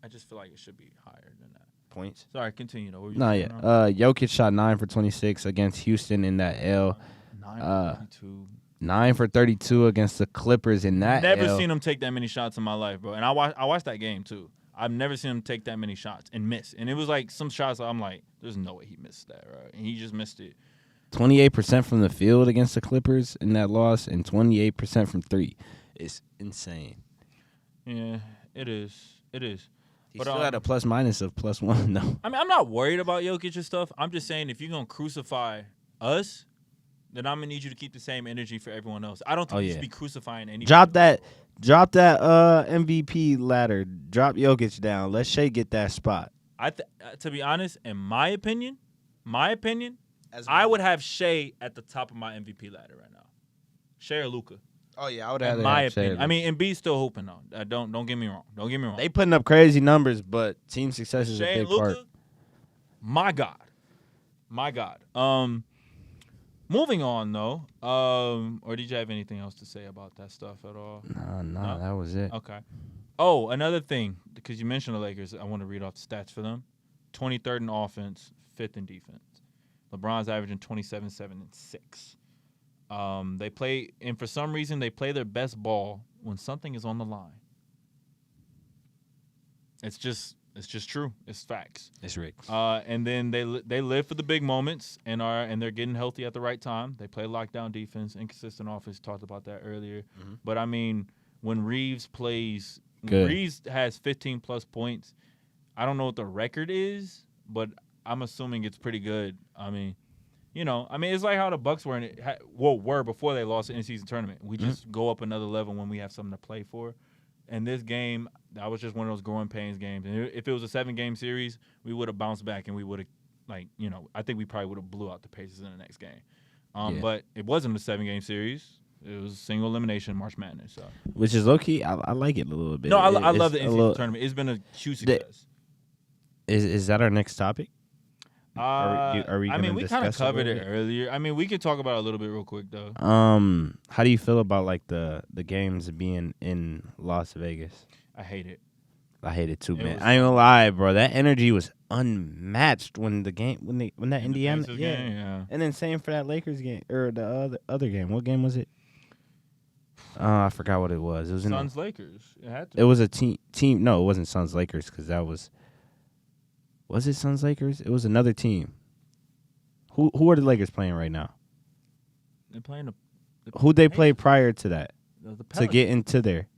I just feel like it should be higher than that. Points. Sorry, continue though. Jokic shot 9 for 26 against Houston in that L. 9 for 32. 9 for 32 against the Clippers in that Never L. seen him take that many shots in my life, bro. And I watched that game too. I've never seen him take that many shots and miss. And it was some shots I'm like, there's no way he missed that, right? And he just missed it. 28% from the field against the Clippers in that loss and 28% from 3. It's insane. Yeah. It is. He's But, still at a plus minus of +1 though. I mean, I'm not worried about Jokic and stuff. I'm just saying if you're gonna crucify us, then I'm gonna need you to keep the same energy for everyone else. I don't think you should be crucifying anybody. Drop that MVP ladder. Drop Jokic down. Let Shea get that spot. To be honest, in my opinion, I would have Shea at the top of my MVP ladder right now. Shea or Luka. Oh yeah, I would have. In my opinion, I mean, Embiid's still hooping though. Don't get me wrong. They putting up crazy numbers, but team success is a big part. My God. Moving on though. Or did you have anything else to say about that stuff at all? No, that was it. Okay. Oh, another thing, because you mentioned the Lakers, I want to read off the stats for them. 23rd in offense, 5th in defense. LeBron's averaging 27, 7, and 6. They play, and for some reason, they play their best ball when something is on the line. It's just true. It's facts. It's Rick's. And then they live for the big moments and they're getting healthy at the right time. They play lockdown defense, inconsistent offense. Talked about that earlier. Mm-hmm. But I mean, when Reeves plays, Reeves has 15 plus points. I don't know what the record is, but I'm assuming it's pretty good. I mean, it's like how the Bucks were before they lost the in-season tournament. We just go up another level when we have something to play for. And this game, that was just one of those growing pains games. And if it was a 7-game series, we would have bounced back and we would have, I think we probably would have blew out the Pacers in the next game. But it wasn't a 7-game series. It was single elimination March Madness. So. Which is low-key, I like it a little bit. No, I love the in-season tournament. It's been a huge success. Is that our next topic? Are we we kind of covered it earlier. I mean, we could talk about it a little bit real quick, though. How do you feel about, the games being in Las Vegas? I hate it. I hate it too, man. I ain't gonna lie, bro. That energy was unmatched when that Indiana game, yeah. And then same for that Lakers game or the other game. What game was it? I forgot what it was. It was Suns Lakers. It had to. It was a team. No, it wasn't Suns Lakers because that was. Was it Suns Lakers? It was another team. Who are the Lakers playing right now? They're playing who'd they play prior to that? To get into there.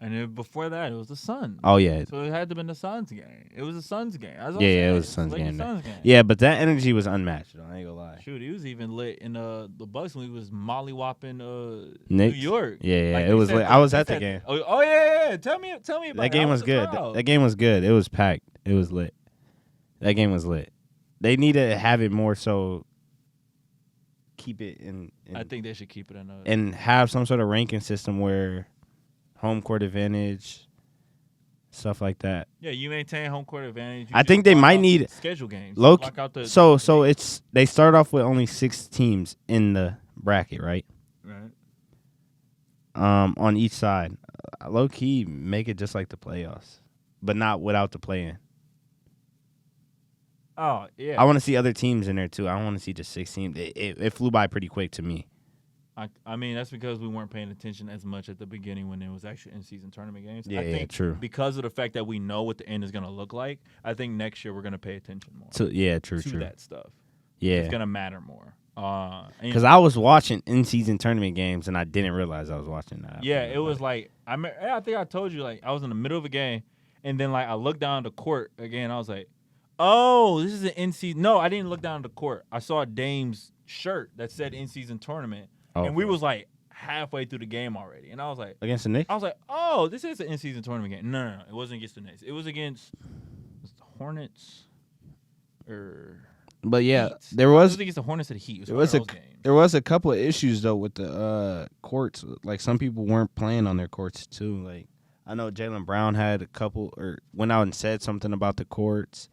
And then before that, it was the Suns. Oh, yeah. So it had to have been the Suns game. It was the Suns game. It was the Suns game. Yeah, but that energy was unmatched. I ain't gonna lie. Shoot, he was even lit in the Bucks when he was mollywopping New York. Yeah, it was lit. I was at the game. Oh yeah. Tell me about it. That game was good. That game was good. It was packed. It was lit. That game was lit. They need to have it more so. Keep it in. I think they should keep it in. And have some sort of ranking system where home court advantage, stuff like that. Yeah, you maintain home court advantage. I think they might need schedule games. So it's they start off with only 6 teams in the bracket, right? Right. On each side, low key make it just like the playoffs, but not without the play-in. Oh, yeah. I want to see other teams in there, too. I don't want to see just 6 teams. It flew by pretty quick to me. I mean, that's because we weren't paying attention as much at the beginning when it was actually in-season tournament games. Yeah, I think true. Because of the fact that we know what the end is going to look like, I think next year we're going to pay attention more. True. To that stuff. Yeah. It's going to matter more. Because I was watching in-season tournament games, and I didn't realize I was watching that. Yeah, it was like, I think I told you, I was in the middle of a game, and then, I looked down the court again, I was like, oh, this is an in-season. No, I didn't look down the court. I saw Dame's shirt that said in-season tournament, and we was halfway through the game already. And I was like, against the Knicks? I was like, oh, this is an in-season tournament game. No, it wasn't against the Knicks. It was against the Hornets But yeah, Heat. There was. It was against the Hornets of the Heat. There was a couple of issues though with the courts. Some people weren't playing on their courts too. I know Jaylen Brown had a couple or went out and said something about the courts.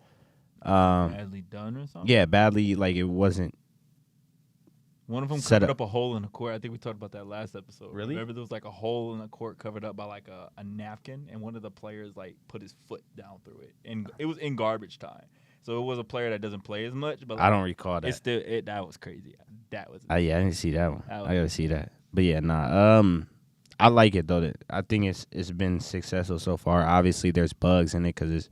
Badly done or something? Yeah, badly. It wasn't. One of them covered up a hole in the court. I think we talked about that last episode. Really? Remember there was a hole in the court covered up by a napkin, and one of the players put his foot down through it, and it was in garbage time. So it was a player that doesn't play as much. But I don't recall that. It's still that was crazy. That was. Yeah, I didn't see that one. I gotta see that. But yeah, nah. I like it though. I think it's been successful so far. Obviously, there's bugs in it because it's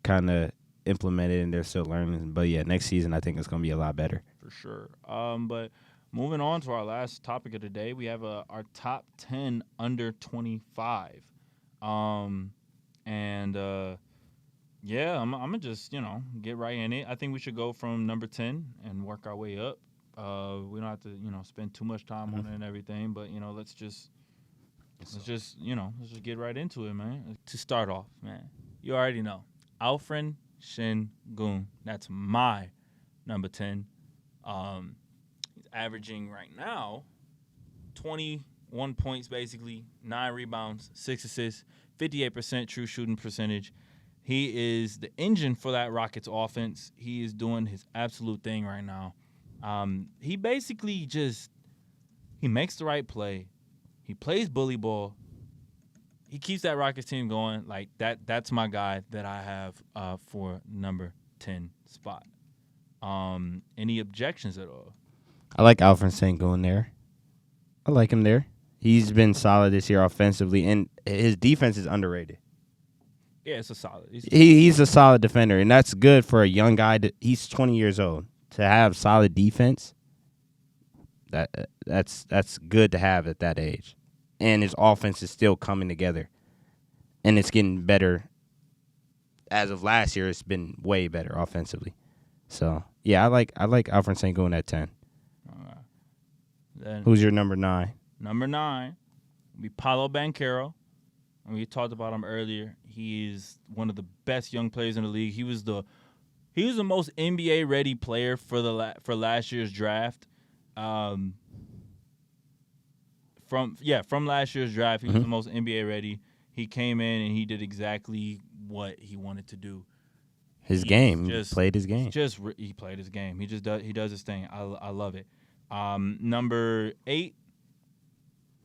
kind of implemented and they're still learning. But yeah, next season I think it's gonna be a lot better for sure. But moving on to our last topic of the day, we have our top 10 under 25. And yeah, I'm gonna just get right in it. I think we should go from number 10 and work our way up. We don't have to spend too much time on it and everything, but let's just get right into it, man. To start off, man, you already know Alfred Sengun. That's my number 10. He's averaging right now 21 points, basically 9 rebounds, 6 assists, 58% true shooting percentage. He is the engine for that Rockets offense. He is doing his absolute thing right now. He basically he makes the right play. He plays bully ball. He keeps that Rockets team going. Like that's my guy that I have for number 10 spot. Any objections at all? I like Alfred Sengun there. I like him there. He's been solid this year offensively, and his defense is underrated. Yeah, it's a solid. He's a solid defender, and that's good for a young guy. He's 20 years old. To have solid defense, that's good to have at that age. And his offense is still coming together, and it's getting better. As of last year, it's been way better offensively. So yeah, I like Alfred Sengun at 10. All right. Then who's your number 9? Number 9 will be Paolo Banchero. And we talked about him earlier. He is one of the best young players in the league. He was the most NBA ready player for last year's draft. From last year's draft, he was the most NBA ready. He came in and he did exactly what he wanted to do. He played his game. He played his game. He does his thing. I love it. Number 8,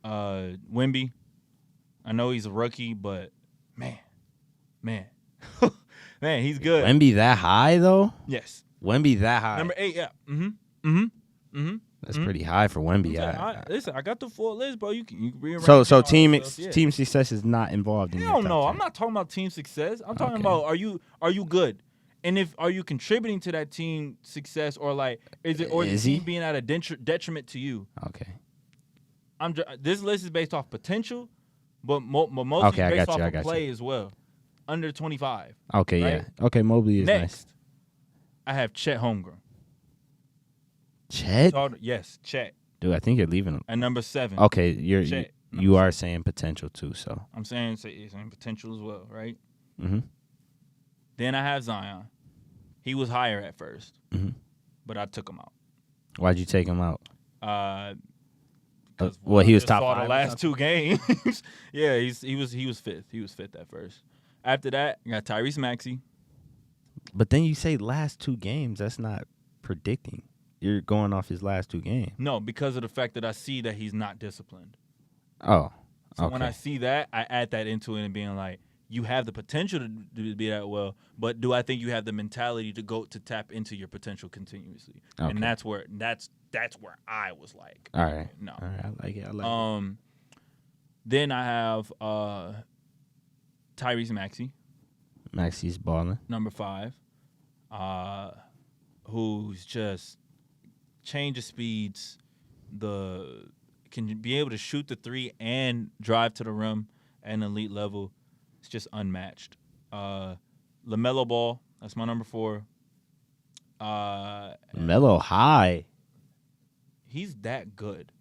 Wemby. I know he's a rookie, but man, he's good. Wemby that high though? Yes. Wemby that high. Number 8, yeah. That's pretty high for Wemby. Listen, I got the full list, bro. You can rearrange. So team success is not involved in. Hell no, I'm not talking about team success. I'm talking about are you good, and are you contributing to that team success, or like is the team being at a detriment to you? Okay. This list is based off potential, but mostly based off of play as well. Under 25. Okay, right? Yeah. Okay, Mobley is Next, nice. I have Chet Holmgren. Chet? Yes, Chet. Dude, I think you're leaving him. And number 7. Okay, you are saying potential too, so. I'm saying potential as well, right? Mm-hmm. Then I have Zion. He was higher at first, but I took him out. Why'd you take him out? Well, he was top 5 the last 2 games. Yeah, he was 5th. He was 5th at first. After that, I got Tyrese Maxey. But then you say last 2 games. That's not predicting. You're going off his last 2 games. No, because of the fact that I see that he's not disciplined. Oh, so when I see that, I add that into it and being like, you have the potential to be that well, but do I think you have the mentality to tap into your potential continuously? Okay. And that's where I was like, all right, no, all right, I like it. Then I have Tyrese Maxey. Maxey's balling. Number 5, who's just change of speeds, can be able to shoot the 3 and drive to the rim at an elite level. It's just unmatched. LaMelo Ball, that's my number 4. LaMelo high. He's that good.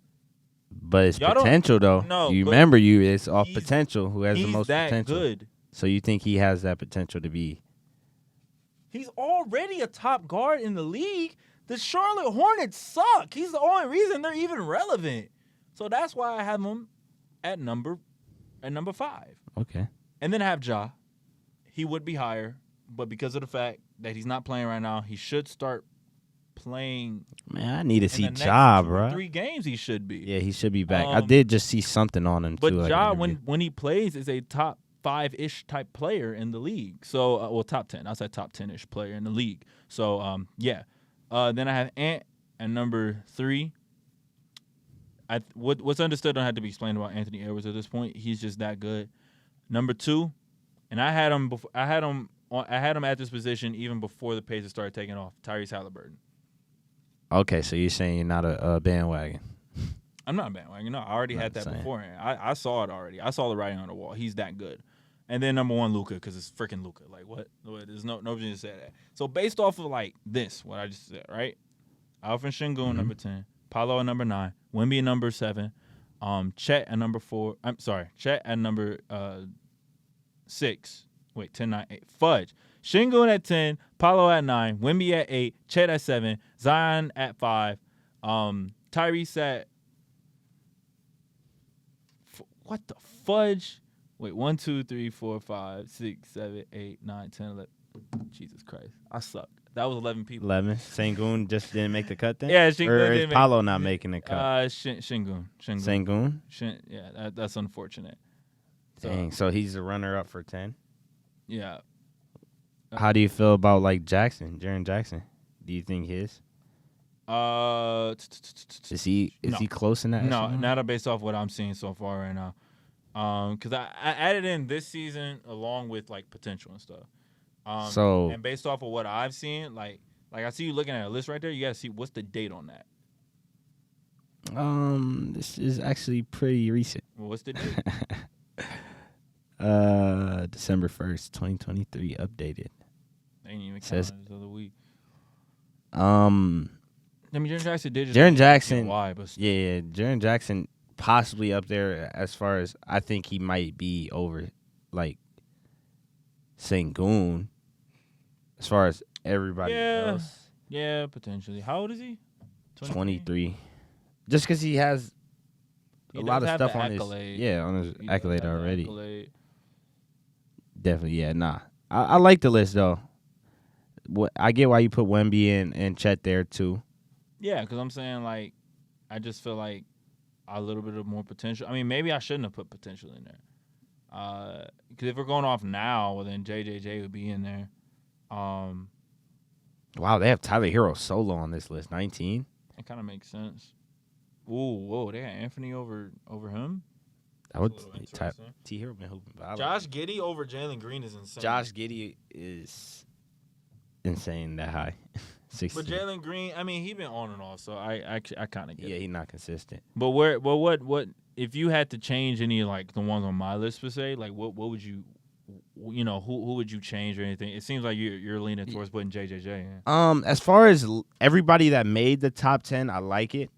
But it's potential, though. No, you remember it's off potential. Who has the most potential? He's that good. So you think he has that potential to be? He's already a top guard in the league. The Charlotte Hornets suck. He's the only reason they're even relevant. So that's why I have him at number 5. Okay. And then I have Ja. He would be higher, but because of the fact that he's not playing right now, he should start playing. Man, I need to see Ja, bro. 3 games he should be. Yeah, he should be back. I did just see something on him, but too. But Ja, when he plays, is a top 5-ish type player in the league. So, top 10. I said top 10-ish player in the league. So, yeah. Then I have Ant at number 3. What's understood don't have to be explained about Anthony Edwards at this point. He's just that good. Number 2, and I had him at this position even before the Pacers started taking off. Tyrese Halliburton. Okay, so you're saying you're not a bandwagon. I'm not a bandwagon. No, I already had that beforehand. I saw it already. I saw the writing on the wall. He's that good. And then number 1, Luka, because it's freaking Luka. Like, what? There's no reason to say that. So based off of, like, this, what I just said, right? Alfred Şengün, number 10. Paolo at number 9. Wemby at number 7. Chet at number 4. I'm sorry. Chet at number 6. Wait, 10, 9, 8. Fudge. Şengün at 10. Paolo at 9. Wemby at 8. Chet at 7. Zion at 5. Tyrese at... What the fudge? Wait, 1, 2, 3, 4, 5, 6, 7, 8, 9, 10, 11. Jesus Christ. I suck. That was 11 people. 11. Şengün just didn't make the cut then? Yeah, Şengün or didn't is Paolo not making the cut? Şengün. Şengün? Yeah, that's unfortunate. Dang, so he's the runner-up for 10? Yeah. How do you feel about, like, Jackson, Jaren Jackson? Do you think his? Is he close in that? No, echelon? not based off what I'm seeing so far right now. Because I added in this season along with like potential and stuff. And based off of what I've seen, like I see you looking at a list right there. You gotta see what's the date on that. This is actually pretty recent. Well, what's the date? December 1st, 2023, updated. They ain't even counting this other week. I mean, Jaren Jackson did just. Jaren Jackson. Why? But yeah, Jaren Jackson possibly up there as far as I think he might be over, like, Şengün. As far as everybody else. Yeah, potentially. How old is he? 23. Just because he has a lot of stuff on his accolade already. Accolade. Definitely, yeah, nah. I like the list though. I get why you put Wemby and Chet there too. Yeah, because I'm saying, like, I just feel like a little bit of more potential. I mean, maybe I shouldn't have put potential in there. Because if we're going off now, well, then JJJ would be in there. Wow, they have Tyler Hero solo on this list, 19. It kind of makes sense. Ooh, whoa, they got Anthony over him? That would T Hero been hooping. Josh Giddey over Jalen Green is insane. Josh Giddey is insane that high. 16. But Jalen Green, I mean, he been on and off, so I kind of get it. Yeah, he's not consistent. But what if you had to change any like the ones on my list per se, like what would you who would you change or anything? It seems like you're leaning towards putting JJJ in. As far as everybody that made the top 10, I like it.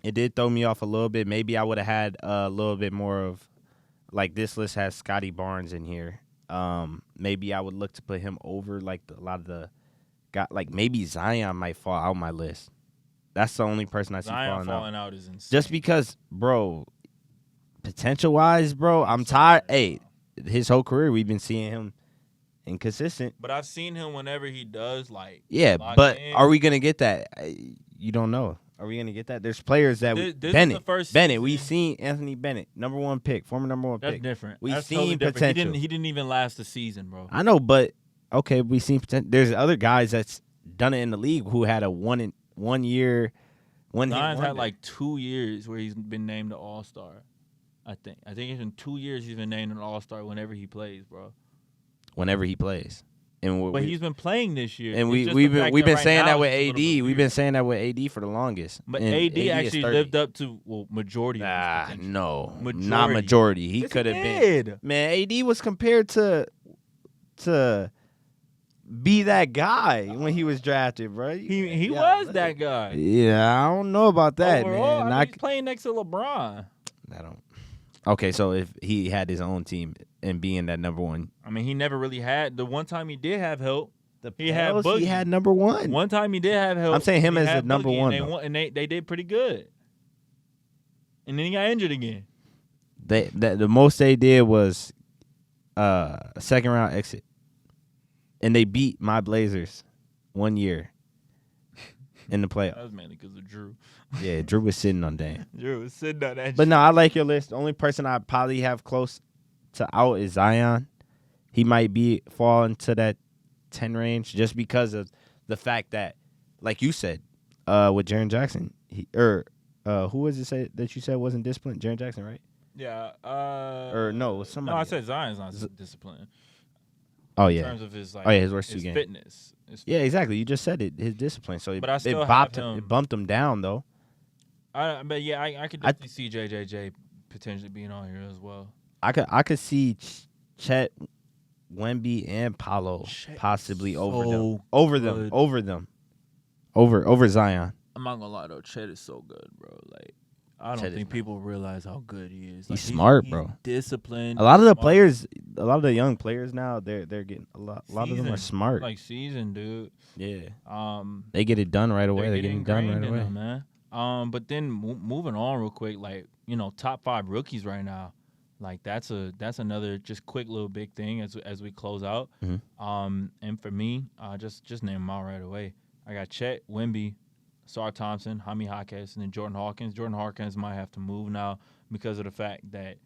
It did throw me off a little bit. Maybe I would have had a little bit more of, like, this list has Scotty Barnes in here. Maybe I would look to put him over like a lot of the guys. Like maybe Zion might fall out my list. That's the only person I see falling out is insane. Just because, bro, potential wise, bro, I'm tired. Hey, his whole career we've been seeing him inconsistent. But I've seen him whenever he does like. Yeah, but are we gonna get that? You don't know. Are we gonna get that? There's players that Bennett. We've seen Anthony Bennett, number 1 pick, former number 1 pick. That's different. We've seen potential. He didn't even last the season, bro. I know, but okay, we've seen potential. There's other guys that's done it in the league who had a 1 year. Zion's had like 2 years where he's been named an All-Star. I think it's in 2 years he's been named an All-Star whenever he plays, bro. Whenever he plays. But he's been playing this year. And we've been saying that with AD. We've been saying that with AD for the longest. But AD actually lived up to majority of his potential. No. Not majority. He could have been. Man, AD was compared to be that guy when he was drafted, bro. He was that guy. Yeah, I don't know about that, overall, man. He's playing next to LeBron. I don't. Okay, so if he had his own team and being that number 1. I mean, he never really had. The one time he did have help, he had number 1. One time he did have help. I'm saying him as the number 1. And they did pretty good. And then he got injured again. The most they did was a second-round exit. And they beat my Blazers 1 year in the playoffs. That was mainly because of Drew. Yeah, Drew was sitting on Dan. Drew was sitting on that. But no, I like your list. The only person I probably have close to out is Zion. He might fall into that 10 range just because of the fact that, like you said, with Jaren Jackson, who was it that you said wasn't disciplined? Jaren Jackson, right? Yeah. No, it was somebody. No, I said Zion's not disciplined. Oh yeah. In terms of his his worst 2 games. Fitness. Yeah, exactly. You just said it. His discipline. So it bumped him down though. But yeah, I could definitely see JJJ potentially being on here as well. I could see Chet, Wemby, and Paolo possibly over them. Over Zion. I'm not gonna lie though, Chet is so good, bro. Like I don't think people realize how good he is. Like, he's smart, bro. Disciplined. A lot of the players, a lot of the young players now, they're getting a lot of them are smart. Like seasoned, dude. Yeah. They get it done right away. They're getting done right away, man. But then moving on real quick, like top 5 rookies right now. Like that's another just quick little big thing as we close out. Mm-hmm. And for me, just name them out right away. I got Chet, Wemby, Sar Thompson, Jaime Jaquez, and then Jordan Hawkins. Jordan Hawkins might have to move now because of the fact that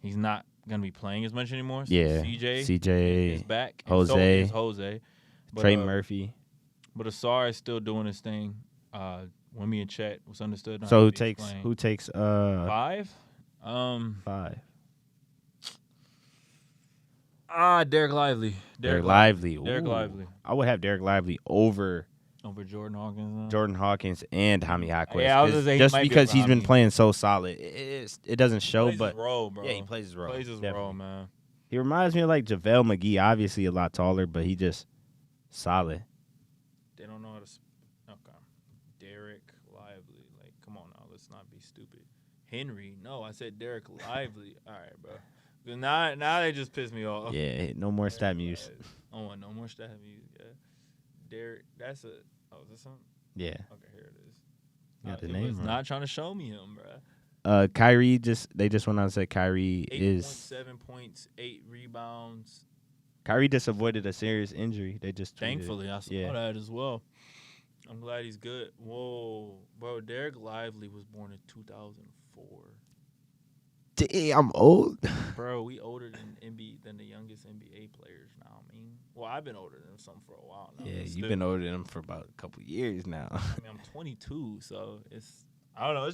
he's not gonna be playing as much anymore. So yeah, CJ is back. Jose, so is Jose, but, Trey Murphy. But Asar is still doing his thing. Wemby and Chet was understood. So who takes 5? 5. Derek Lively. Derek Lively. Derek Lively. I would have Derek Lively over Jordan Hawkins. Jordan Hawkins and Jaime Jaquez. Yeah, I was gonna say just because he's been playing so solid. It doesn't show, he plays but his role, bro. Yeah, he plays his role. Role, man. He reminds me of like JaVale McGee, obviously a lot taller, but he just solid. They don't know how to. Okay, Derek Lively. Like, come on now, let's not be stupid. Henry. No, I said Derek Lively. All right, bro. Now they just pissed me off. Yeah, no more stat muse. I want no more stat muse. Yeah, Derek. That's a. Oh, is this something? Yeah. Okay, here it is. Got the name right. Not trying to show me him, bro. Kyrie they just went out and said Kyrie 8.7 points, 8 rebounds. Kyrie just avoided a serious injury. They just thankfully I saw that as well. I'm glad he's good. Whoa, bro! Derek Lively was born in 2004. Damn, I'm old. Bro, we older than the youngest NBA players now. I mean, well, I've been older than some for a while now. Yeah, you've been older than them for about a couple years now. I mean, I'm 22, so I don't know.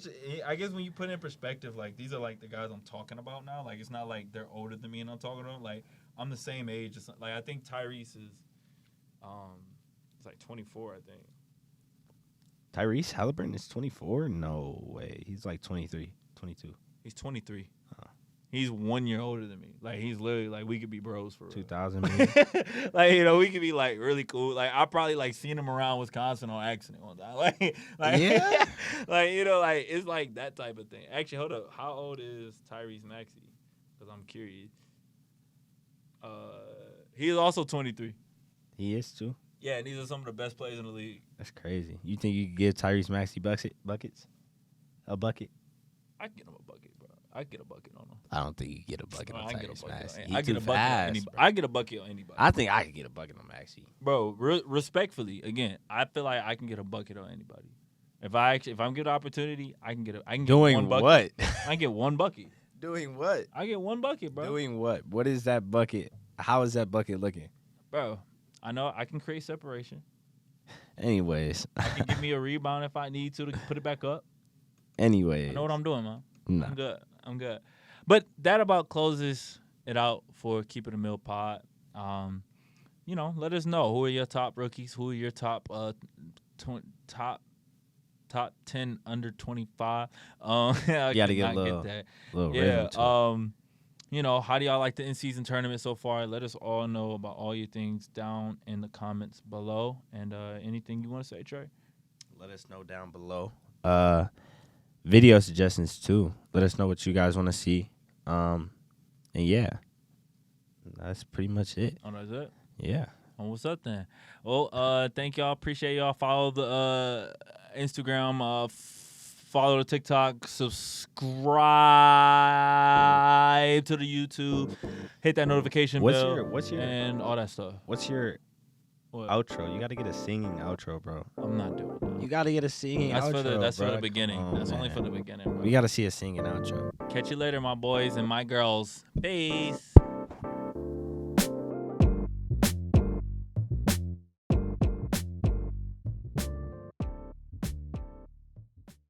I guess when you put it in perspective, like these are like the guys I'm talking about now. Like it's not like they're older than me and I'm talking to them. Like I'm the same age. Like I think Tyrese is, it's like 24. I think. Tyrese Halliburton is 24? No way. He's like 23, 22. He's 23. He's 1 year older than me. Like he's literally like we could be bros for 2000. Like we could be like really cool. Like I probably like seen him around Wisconsin on accident one time. Like yeah. Like like it's like that type of thing. Actually, hold up. How old is Tyrese Maxey? Because I'm curious. He is also 23. He is too. Yeah, and these are some of the best players in the league. That's crazy. You think you could give Tyrese Maxey buckets? A bucket? I can get him a bucket, bro. I get a bucket on him. I don't think you get a bucket on Tyrese Maxey. I get a bucket on anybody. I get a bucket on anybody. I think I could get a bucket on Maxey. Bro, respectfully, again, I feel like I can get a bucket on anybody. If I'm given the opportunity, I can get Doing one bucket. What? I can get one bucket. Doing what? I get one bucket, bro. Doing what? What is that bucket? How is that bucket looking? Bro, I know I can create separation. Anyways. I can give me a rebound if I need to put it back up. Anyways. I know what I'm doing, man. No. I'm good. But that about closes it out for Keep It a Mill pod. Let us know who are your top rookies, who are your top top 10 under 25. You gotta get a little rhythm to it. How do y'all like the in-season tournament so far? Let us all know about all your things down in the comments below. And anything you want to say, Trey? Let us know down below. Video suggestions too. Let us know what you guys want to see. And yeah, that's pretty much it. Oh, that's it? Yeah. Well, what's up then? Well, thank y'all. Appreciate y'all. Follow the Instagram. Follow the TikTok. Subscribe to the YouTube. Hit that notification bell. What's your and all that stuff. What's your outro? You got to get a singing outro, bro. I'm not doing that. You got to get a singing outro. That's for the beginning. That's only for the beginning, bro. We got to see a singing outro. Catch you later, my boys and my girls. Peace.